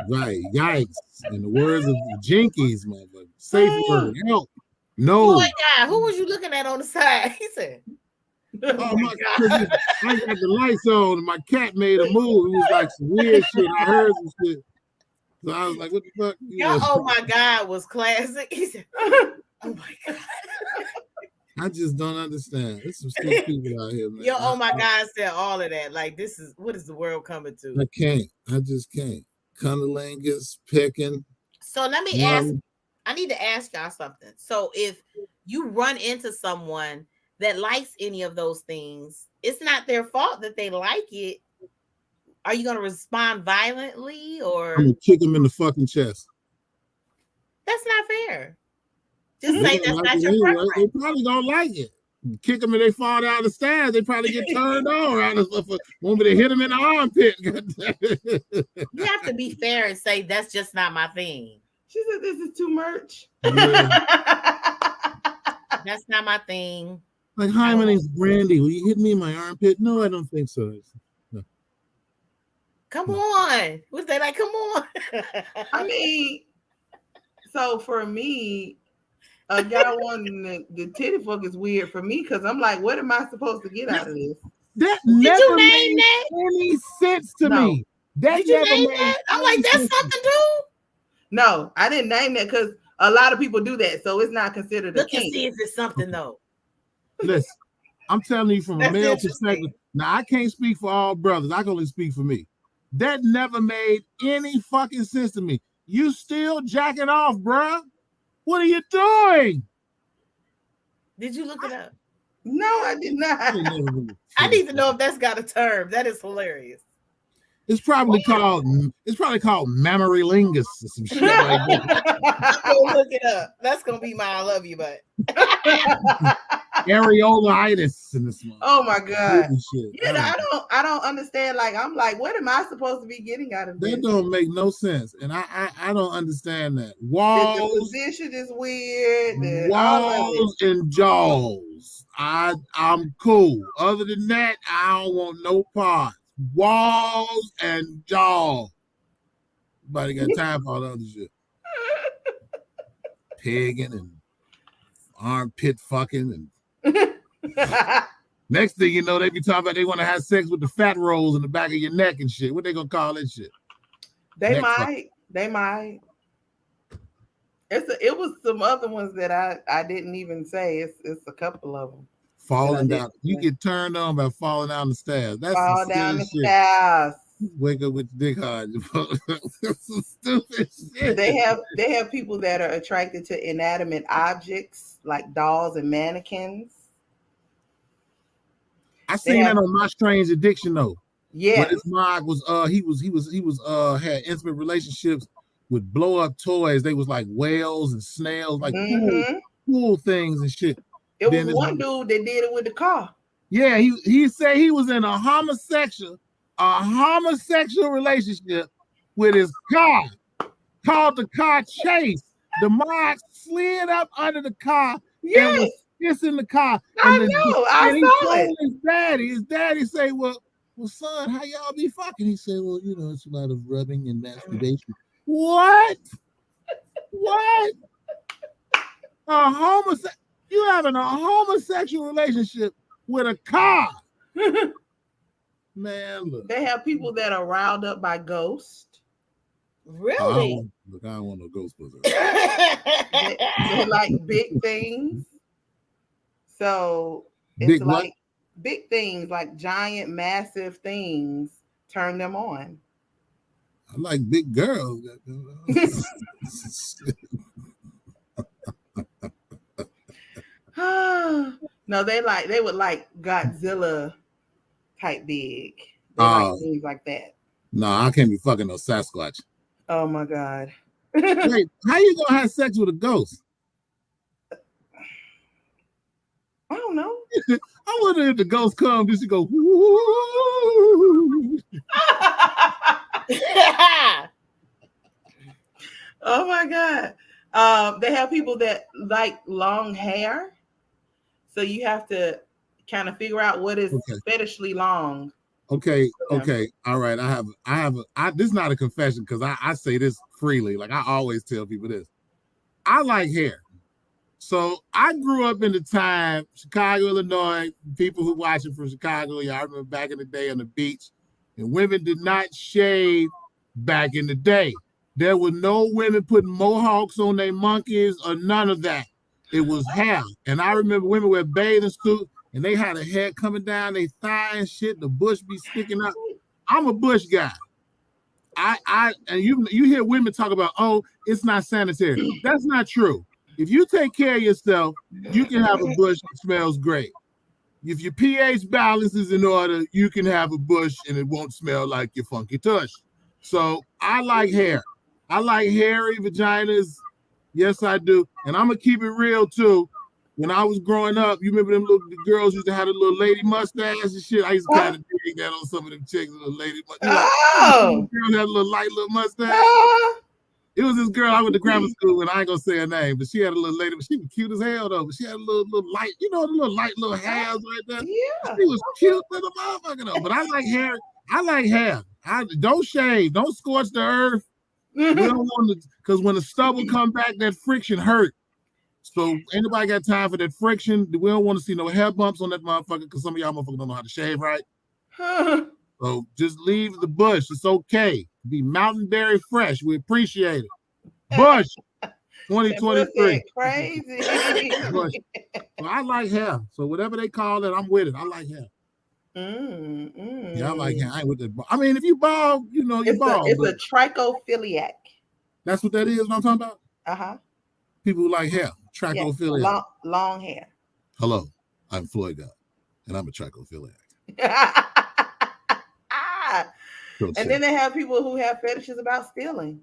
Right, yikes. In the words of Jinkies, motherfucker. Safe word, help. No. Boy, God, who was you looking at on the side? He said, Oh my God. I got the lights on and my cat made a move. It was like some weird shit. I heard some shit. So I was like, what the fuck? Your oh my God was classic. He said, oh my God. I just don't understand. There's some stupid people out here, man. Yo, oh my God said all of that. Like, this is, what is the world coming to? I can't. I just can't. Cunnilingus, picking. So let me ask, I need to ask y'all something. So if you run into someone that likes any of those things, it's not their fault that they like it. Are you going to respond violently or? I'm going to kick them in the fucking chest. That's not fair. Just say that's not your preference. They probably don't like it. Kick them and they fall down the stairs. They probably get turned on. Want me to hit them in the armpit. You have to be fair and say that's just not my thing. She said this is too much. Yeah. That's not my thing. Like, hi, my name's Brandy. Will you hit me in my armpit? No, I don't think so. No. Come on. Was they like, come on? I mean, so for me, a guy wanting the titty fuck is weird for me because I'm like, what am I supposed to get out of this? That Did never you made name that? any sense to me. That Did you never name made that? I'm like, that's something to do. No, I didn't name that because a lot of people do that, so it's not considered a Look and kink. see if it's something though. Listen, I'm telling you from a That's male interesting. perspective. Now, I can't speak for all brothers. I can only speak for me. That never made any fucking sense to me. You still jacking off, bruh? What are you doing? Did you look it up? No, I did not. I need to know if that's got a term. That is hilarious. It's probably called mammary lingus or some shit like that. I'm gonna look it up. That's gonna be my I love you, but Areolitis in this one. Oh my God. Shit. Yeah, I don't understand. Like, I'm like, what am I supposed to be getting out of this? That don't make no sense. And I don't understand that. Walls, the position is weird. Walls and jaws. I'm cool. Other than that, I don't want no parts. Walls and jaws. Nobody got time for all that other shit. Pegging and armpit fucking and next thing you know, they be talking about they want to have sex with the fat rolls in the back of your neck and shit. What they gonna call that shit? They might. It was some other ones that I didn't even say. It's a couple of them. Falling down. You get turned on by falling down the stairs. That's fall some down the shit. stairs. Wake up with the dick hard. That's some stupid shit. They have people that are attracted to inanimate objects like dolls and mannequins. I seen that on My Strange Addiction though. Yeah. When this Mog was he was had intimate relationships with blow up toys. They was like whales and snails, like cool things and shit. It was one dude that did it with the car. Yeah, he said he was in a homosexual relationship with his car, called the car Chase. The Mog slid up under the car and was kissing the car. I know. I saw it. His daddy say, well, son, how y'all be fucking? He said, well, you know, it's a lot of rubbing and masturbation. What? What? You having a homosexual relationship with a car? Man, look. They have people that are riled up by ghosts. Really? I don't want no Ghostbusters. They like big things. So it's big like what? Big things, like giant, massive things, turn them on. I like big girls. No, they would like Godzilla type big. They like things like that. No, I can't be fucking no Sasquatch. Oh my God. Wait, how you gonna have sex with a ghost? I don't know. I wonder if the ghost comes, just to go. Oh my God. They have people that like long hair, so you have to kind of figure out what is Okay. fetishly long. Okay. Yeah. Okay. All right. This is not a confession because I say this freely. Like I always tell people this. I like hair. So I grew up in the time, Chicago, Illinois, people who watching from Chicago, y'all remember back in the day on the beach, and women did not shave back in the day. There were no women putting mohawks on their monkeys or none of that. It was hair. And I remember women wear bathing suits and they had a hair coming down their thigh and shit, the bush be sticking up. I'm a bush guy. And you hear women talk about, oh, it's not sanitary. That's not true. If you take care of yourself, you can have a bush that smells great. If your pH balance is in order, you can have a bush and it won't smell like your funky tush. So I like hair. I like hairy vaginas. Yes, I do. And I'm going to keep it real too. When I was growing up, you remember them little girls used to have a little lady mustache and shit? I used to kind of dig that on some of them chicks, little lady mustache. Oh, Girls had a little light little mustache. oh. It was this girl I went to grammar school, and I ain't gonna say her name, but she had a little lady, but she was cute as hell though. But she had a little light, the little light little hairs right there. Yeah. She was cute little motherfucker though. But I like hair. I like hair. I don't shave. Don't scorch the earth. We don't want to, because when the stubble come back, that friction hurt. So anybody got time for that friction? We don't want to see no hair bumps on that motherfucker because some of y'all motherfuckers don't know how to shave right. So just leave the bush. It's okay. Be Mountain Berry fresh. We appreciate it. Bush 2023. Crazy. Bush. So I like hair. So whatever they call it, I'm with it. I like hair. Yeah, I like hair. I ain't with that. I mean, if you bald, you bald. It's a trichophiliac. That's what that is. What I'm talking about. Uh-huh. People who like hair. Trichophiliac. Yeah, long hair. Hello, I'm Floyd God, and I'm a trichophiliac. And then they have people who have fetishes about stealing.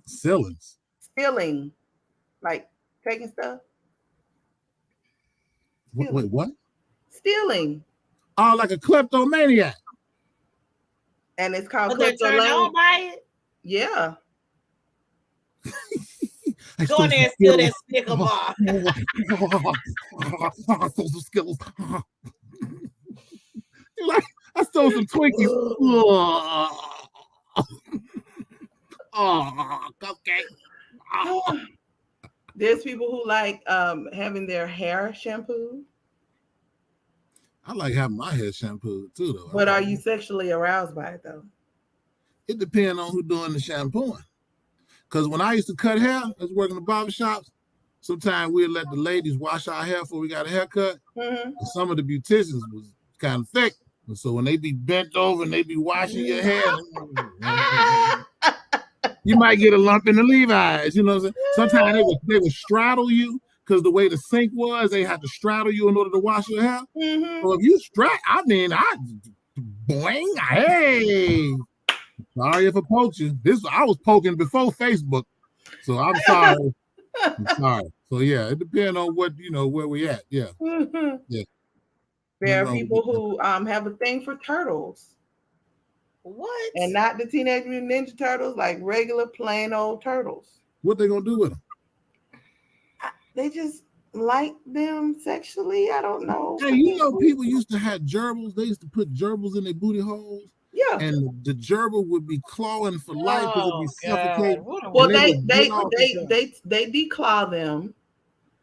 Stealing. Like taking stuff. Wait, what? Stealing. Oh, like a kleptomaniac. And it's called they're turned on by it? Yeah. Go in there and steal that Snicker bar. I stole some Skittles. I stole some Twinkies. Okay. There's people who like having their hair shampooed. I like having my hair shampooed too, though. But are you sexually aroused by it though? It depends on who's doing the shampooing. Because when I used to cut hair, I was working in the barbershops, sometimes we'd let the ladies wash our hair before we got a haircut. Mm-hmm. And some of the beauticians was kind of thick. And so when they be bent over and they be washing your hair, you might get a lump in the Levi's, you know what I'm saying? Sometimes they would straddle you because the way the sink was, they had to straddle you in order to wash your hair. Mm-hmm. So if you boing, hey. Sorry if I poked you. I was poking before Facebook, so I'm sorry. So yeah, it depends on what where we at. Yeah, yeah. There are people who have a thing for turtles. What? And not the Teenage Mutant Ninja Turtles, like regular plain old turtles. What they gonna do with them? They just like them sexually. I don't know. Hey, people used to have gerbils. They used to put gerbils in their booty holes. Yeah. And the gerbil would be clawing for life because it'd be suffocating. Well, they declaw them.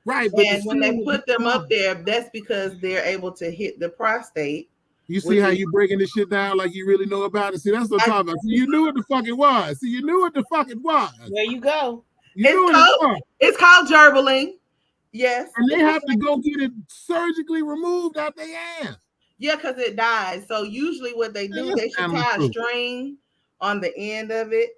Right. But and when they put them up there, that's because they're able to hit the prostate. You see how you breaking this shit down like you really know about it? See, that's what I'm talking about. See, you knew what the fuck it was. See, you knew what the fuck it was. There you go. It's called gerbling. Yes. And they have to go get it surgically removed out their ass. Yeah, because it dies. So usually what they do, they should tie a string on the end of it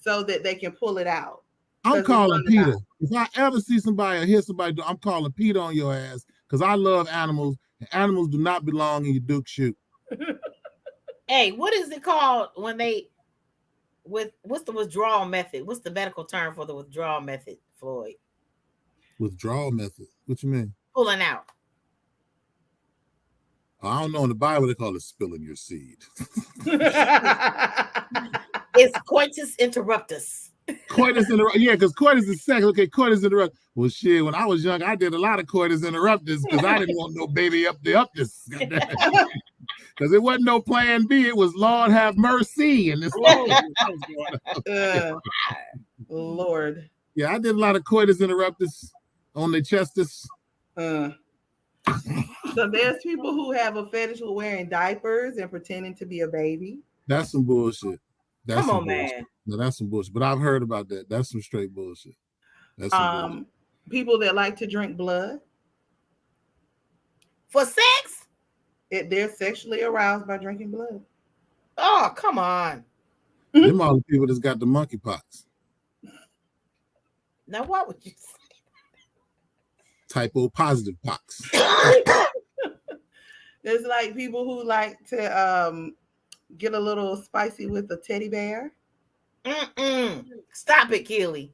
so that they can pull it out. I'm calling Peter. If I ever see somebody or hear somebody I'm calling Peter on your ass because I love animals, and animals do not belong in your Duke shoot. Hey, what is it called when what's the withdrawal method? What's the medical term for the withdrawal method, Floyd? Withdrawal method? What you mean? Pulling out. I don't know. In the Bible, they call it spilling your seed. It's coitus interruptus. Coitus interrupt. Yeah, because coitus is sex. Okay, coitus interrupt. Well, shit. When I was young, I did a lot of coitus interruptus because I didn't want no baby up this. Because it wasn't no plan B. It was Lord have mercy, and this. Lord. Yeah, I did a lot of coitus interruptus on the chestus. So there's people who have a fetish with wearing diapers and pretending to be a baby. That's some bullshit. That's Come on, bullshit. man. No, that's some bullshit. But I've heard about that. That's some straight bullshit. That's some bullshit. People that like to drink blood. For sex? They're sexually aroused by drinking blood. Oh, come on. Them all the people that's got the monkeypox. Now, what would you say? Typo positive pox. There's like people who like to get a little spicy with a teddy bear. Stop it, Keely.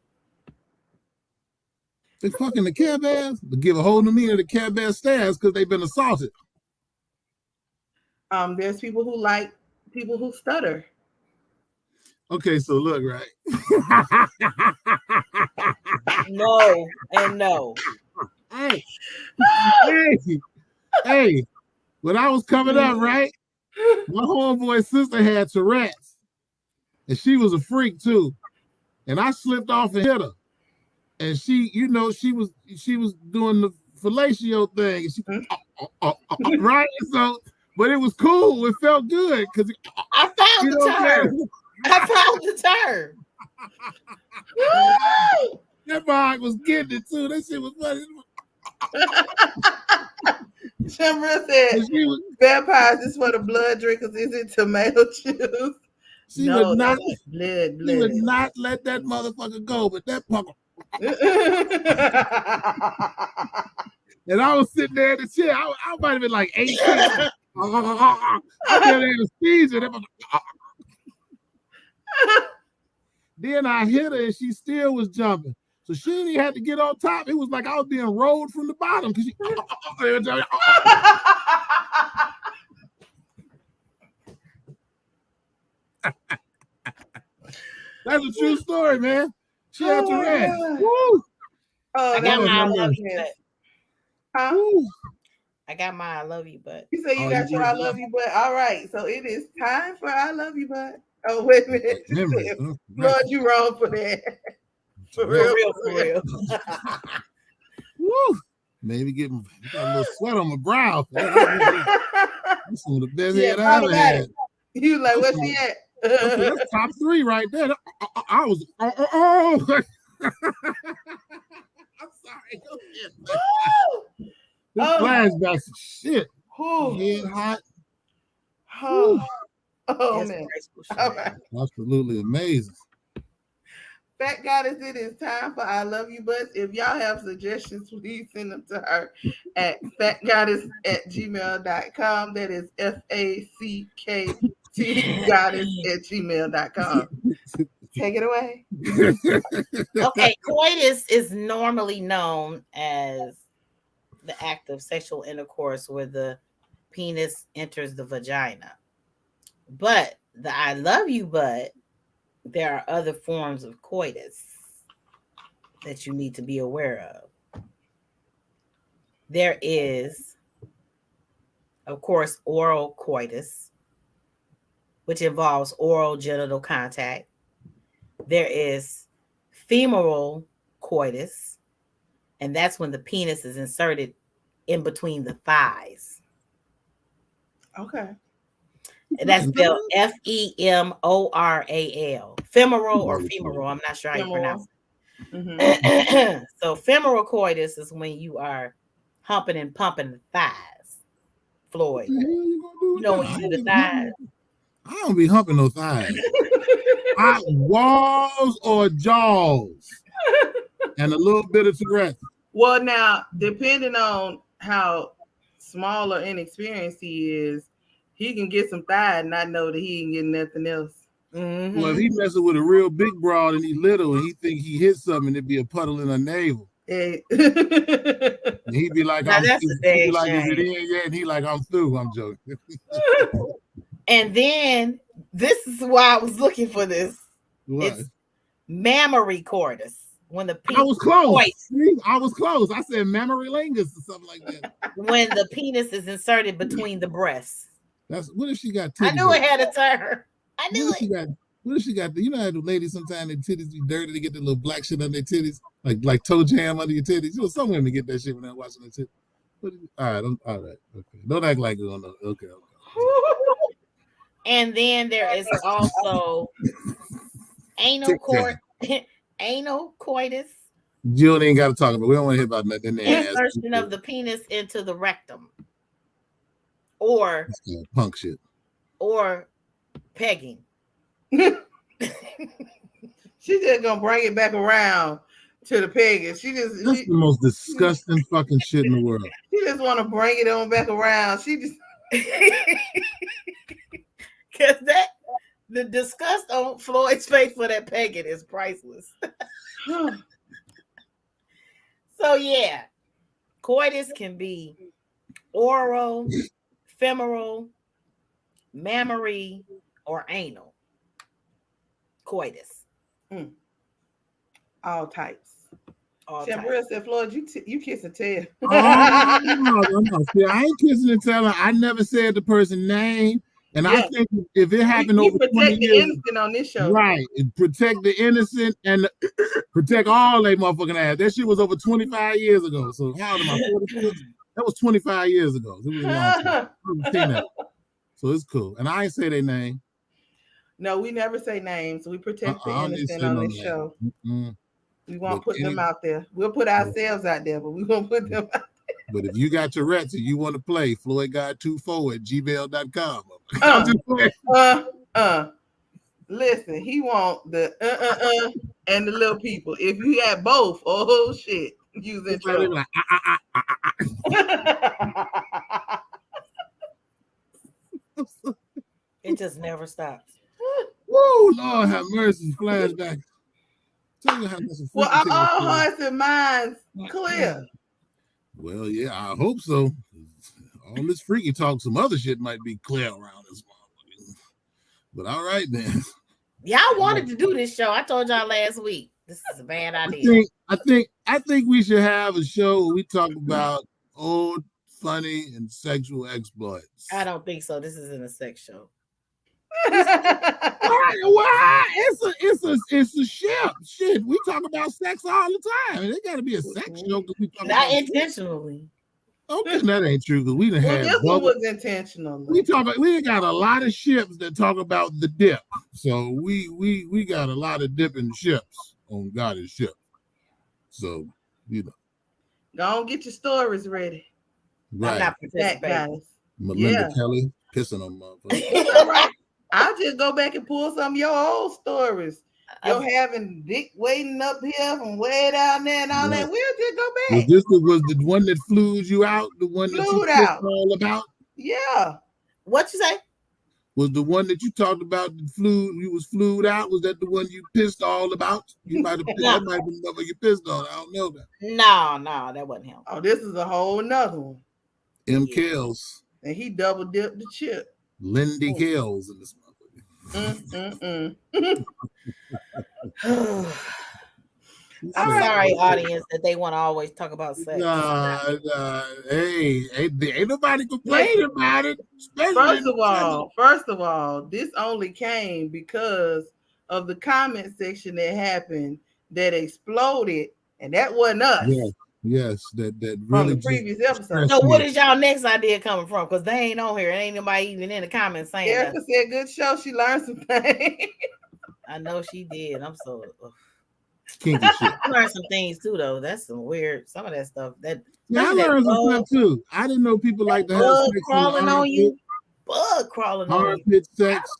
They fucking the Care Bears to give a whole new meaning to Care Bear stairs because they've been assaulted. There's people who like people who stutter. Okay, so look, right? No and no. Hey, when I was coming up, right? My homeboy's sister had Tourette's, and she was a freak too. And I slipped off and hit her. And she, she was doing the fellatio thing, and she, right? So, but it was cool. It felt good because I found the term. I found the term. That bog was getting it too. That shit was funny. Shemra said, vampires is for the blood drinkers. Is it tomato juice? She would not let that motherfucker go, but that fucker. And I was sitting there in the chair. I might have been like 18. I had anesthesia. Then I hit her and she still was jumping. So she didn't even have to get on top. It was like I was being rolled from the bottom because she. That's a true story, man. She had to rest. Woo! I got my I love you butt. Huh? I got my I love you butt. You say you got your I love you butt. All right. So it is time for I love you butt. Oh, wait a minute. Lord, you wrong for that. For real. Woo! Maybe got a little sweat on my brow. That's some of the best head I ever had. You like, where's she at? That's top 3 right there. I was I'm sorry. This flashback shit. Head hot. Oh man. All right. Absolutely amazing. Fat Goddess, it is time for I love you butts. If y'all have suggestions, please send them to her at fatgoddess@gmail.com. That is FACKT goddess@gmail.com. Take it away. Okay, coitus is normally known as the act of sexual intercourse where the penis enters the vagina. But the I love you butt, there are other forms of coitus that you need to be aware of. There is, of course, oral coitus, which involves oral genital contact. There is femoral coitus, and that's when the penis is inserted in between the thighs. Okay. And that's spelled FEMORAL. Femoral or femoral. I'm not sure how you pronounce it. Mm-hmm. So femoral coitus is when you are humping and pumping the thighs. Floyd. You know when you do the thighs? I don't be humping no thighs. Walls or jaws. And a little bit of Tourette's. Well, now, depending on how small or inexperienced he is, he can get some thigh and not know that he ain't getting nothing else. Mm-hmm. Well, if he messing with a real big broad and he little and he think he hit something, it'd be a puddle in her navel. Hey. And he'd be like, now that's he'd be like, is it in yet? And he like, I'm through. I'm joking. And then this is why I was looking for this. What? It's mammary cordis. When the I penis was close. moist, See, I was close. I said mammary lingus or something like that. when the penis is inserted between the breasts. That's what if she got I titties? knew it had a turn. I knew What if she it. got? What if she got? You know how the ladies sometimes their titties be dirty, they get the little black shit on their titties, like toe jam under your titties. You know, some women get that shit when they're watching their titties. All right, all right, okay. Don't act like you don't know. Okay. And then there is also anal anal coitus. Jill ain't got to talk about. We don't want to hear about nothing there. Insertion of the penis into the rectum, or punk shit, or pegging. She just gonna bring it back around to the pegging. That's the most disgusting fucking shit in the world. She just want to bring it on back around. She just because the disgust on Floyd's face for that pegging is priceless. So yeah, coitus can be oral, femoral, mammary, or anal. Coitus. All types. Shambria said, Floyd, you kiss and tell. No. See, I ain't kissing and telling. I never said the person's name. And I think if it happened over 20 years, the innocent on this show. Right. Protect the innocent and protect all they motherfucking ass. That shit was over 25 years ago. So how old am I? 46? That was 25 years ago. It was a long time. So it's cool. And I ain't say their name. No, we never say names. We protect the innocent on this show. We won't put them out there. We'll put ourselves out there, but we won't put them out there. But if you got Tourette's and you want to play, floydguy24@gmail.com. Listen, he want the and the little people. If you had both, oh shit, you in trouble. Like, It just never stops. Woo, Lord have mercy, flashback. Well, are all hearts and minds clear? Well, yeah, I hope so. All this freaky talk, some other shit might be clear around this motherfucker. But all right then. Y'all wanted to do this show. I told y'all last week. This is a bad idea. I think we should have a show where we talk about old, funny, and sexual exploits. I don't think so. This isn't a sex show. Why? It's a ship. Shit, we talk about sex all the time. It got to be a sex show because we talk not intentionally. Okay, that ain't true because we done had. This one was intentional. We got a lot of ships that talk about the dip. So we got a lot of dipping ships on Goddess ship. So don't get your stories ready. Right. I'm not participating. Melinda Kelly pissing on motherfuckers. All right. I'll just go back and pull some of your old stories. You're having dick waiting up here from way down there and all that. We'll just go back. Was the one that flew you out? The one that you talked all about? Yeah. What you say? Was the one that you talked about you was flued out? Was that the one you pissed all about? You might have that might have been the you pissed on. I don't know that. No, that wasn't him. Oh, this is a whole nother one. M. Kells. And he double dipped the chip. Lindy Kells in this I'm sorry, audience, that they want to always talk about sex. Hey, ain't nobody complaining about it. First of all, this only came because of the comment section that happened that exploded, and that wasn't us. Yes, that really from the previous episode. So what is y'all next idea coming from? Because they ain't on here. Ain't nobody even in the comments saying that. Erica said, good show. She learned some things. I know she did. I'm so kinky shit. I learned some things too, though. That's some weird. Some of that stuff. I learned some stuff too. I didn't know people like to have sex crawling on you. Bug crawling on you. Armpit sex.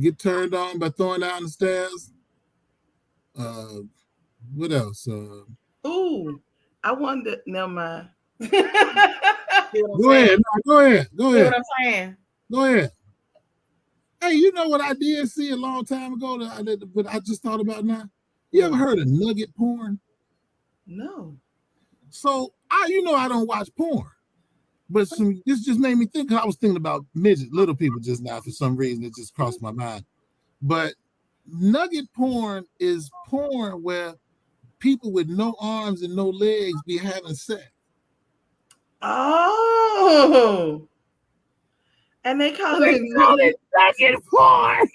Get turned on by throwing down the stairs. What else? Ooh. I wonder. Never mind. Go ahead. Go ahead. See what I'm saying? Go ahead. Hey, you know what I did see a long time ago but I just thought about now? You ever heard of nugget porn? No. So I don't watch porn, but this just made me think. Cause I was thinking about little people just now for some reason. It just crossed my mind. But nugget porn is porn where people with no arms and no legs be having sex. Oh. And they call it nugget porn.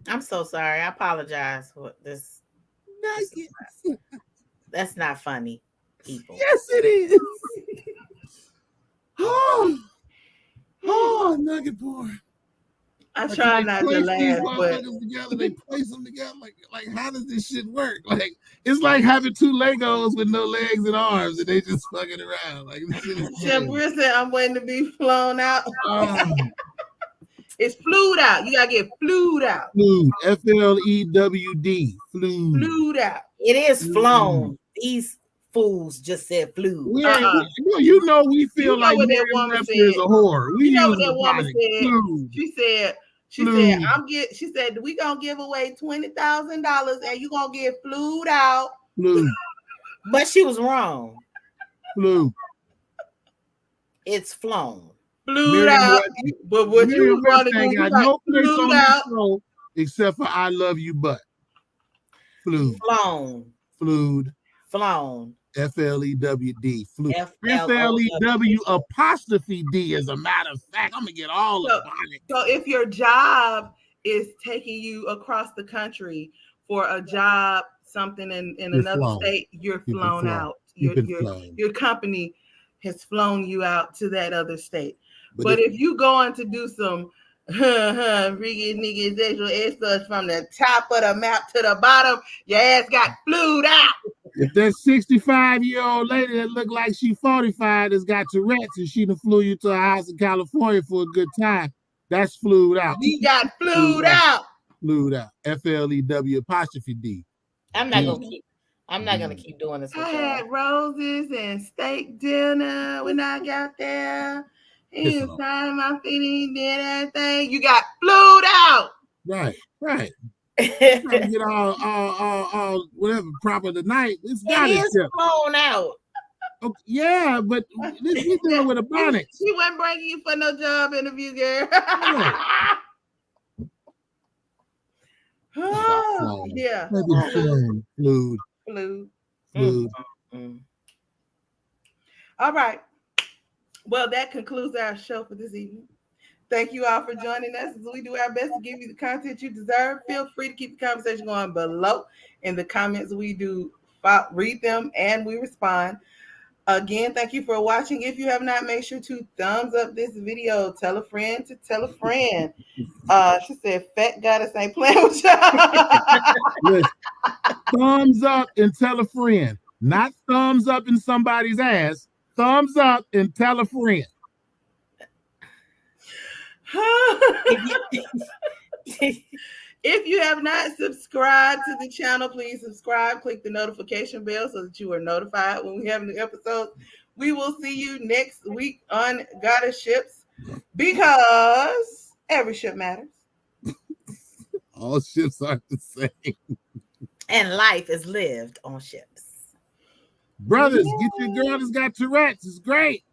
I'm so sorry. I apologize for this. Nuggets. That's not funny, people. Yes, it is. Oh, nugget porn. I try not to These laugh, but motherfuckers together, they place them together. Like, how does this shit work? Like, it's like having two Legos with no legs and arms, and they just fucking around. Like, this shit is Shambria said, I'm waiting to be flown out. It's flued out. You gotta get flued out. Flued. FLEWD. Flued. Flued out. It is flown. These fools just said flew. We feel like what that woman Webster said. is a whore. We You know use what that woman logic. said? Flued. She said we gonna give away $20,000 and you gonna get flued out. Flued. But she was wrong. Flued. It's flown. Flued out. But what you want to do, you got no place on the show except for I love you, but flued. Flown. Flued. Flown. FLEWD. Flued. FLEW apostrophe D, as a matter of fact. I'm gonna get all of it. So if your job is taking you across the country for a job, something in another state, you're flown out. Your company has flown you out to that other state. But if you going to do some freaky nigga sexual exploits from the top of the map to the bottom, your ass got flued out. If that 65-year-old lady that look like she 45 has got Tourette's and she done flew you to a house in California for a good time, that's flued out. We got flued out. Flued out. FLEW apostrophe D. I'm not gonna keep doing this. I had roses and steak dinner when I got there. Inside my feet, did everything. You got flued out. Right. Trying to get all whatever proper tonight. It's got it is flown out. Okay, yeah, but this we dealing with a bonnet. She wasn't bringing you for no job interview, girl. Yeah. Flued. All right. Well, that concludes our show for this evening. Thank you all for joining us as we do our best to give you the content you deserve. Feel free to keep the conversation going below in the comments. We do read them and we respond. Again, thank you for watching. If you have not, make sure to thumbs up this video. Tell a friend to tell a friend. She said, "Fat goddess ain't playing with y'all." Thumbs up and tell a friend. Not thumbs up in somebody's ass. Thumbs up and tell a friend. If you have not subscribed to the channel, please subscribe. Click the notification bell so that you are notified when we have new episodes. We will see you next week on Goddess Ships because every ship matters. All ships are the same. And life is lived on ships. Brothers, get your girl that's got Tourette's. It's great.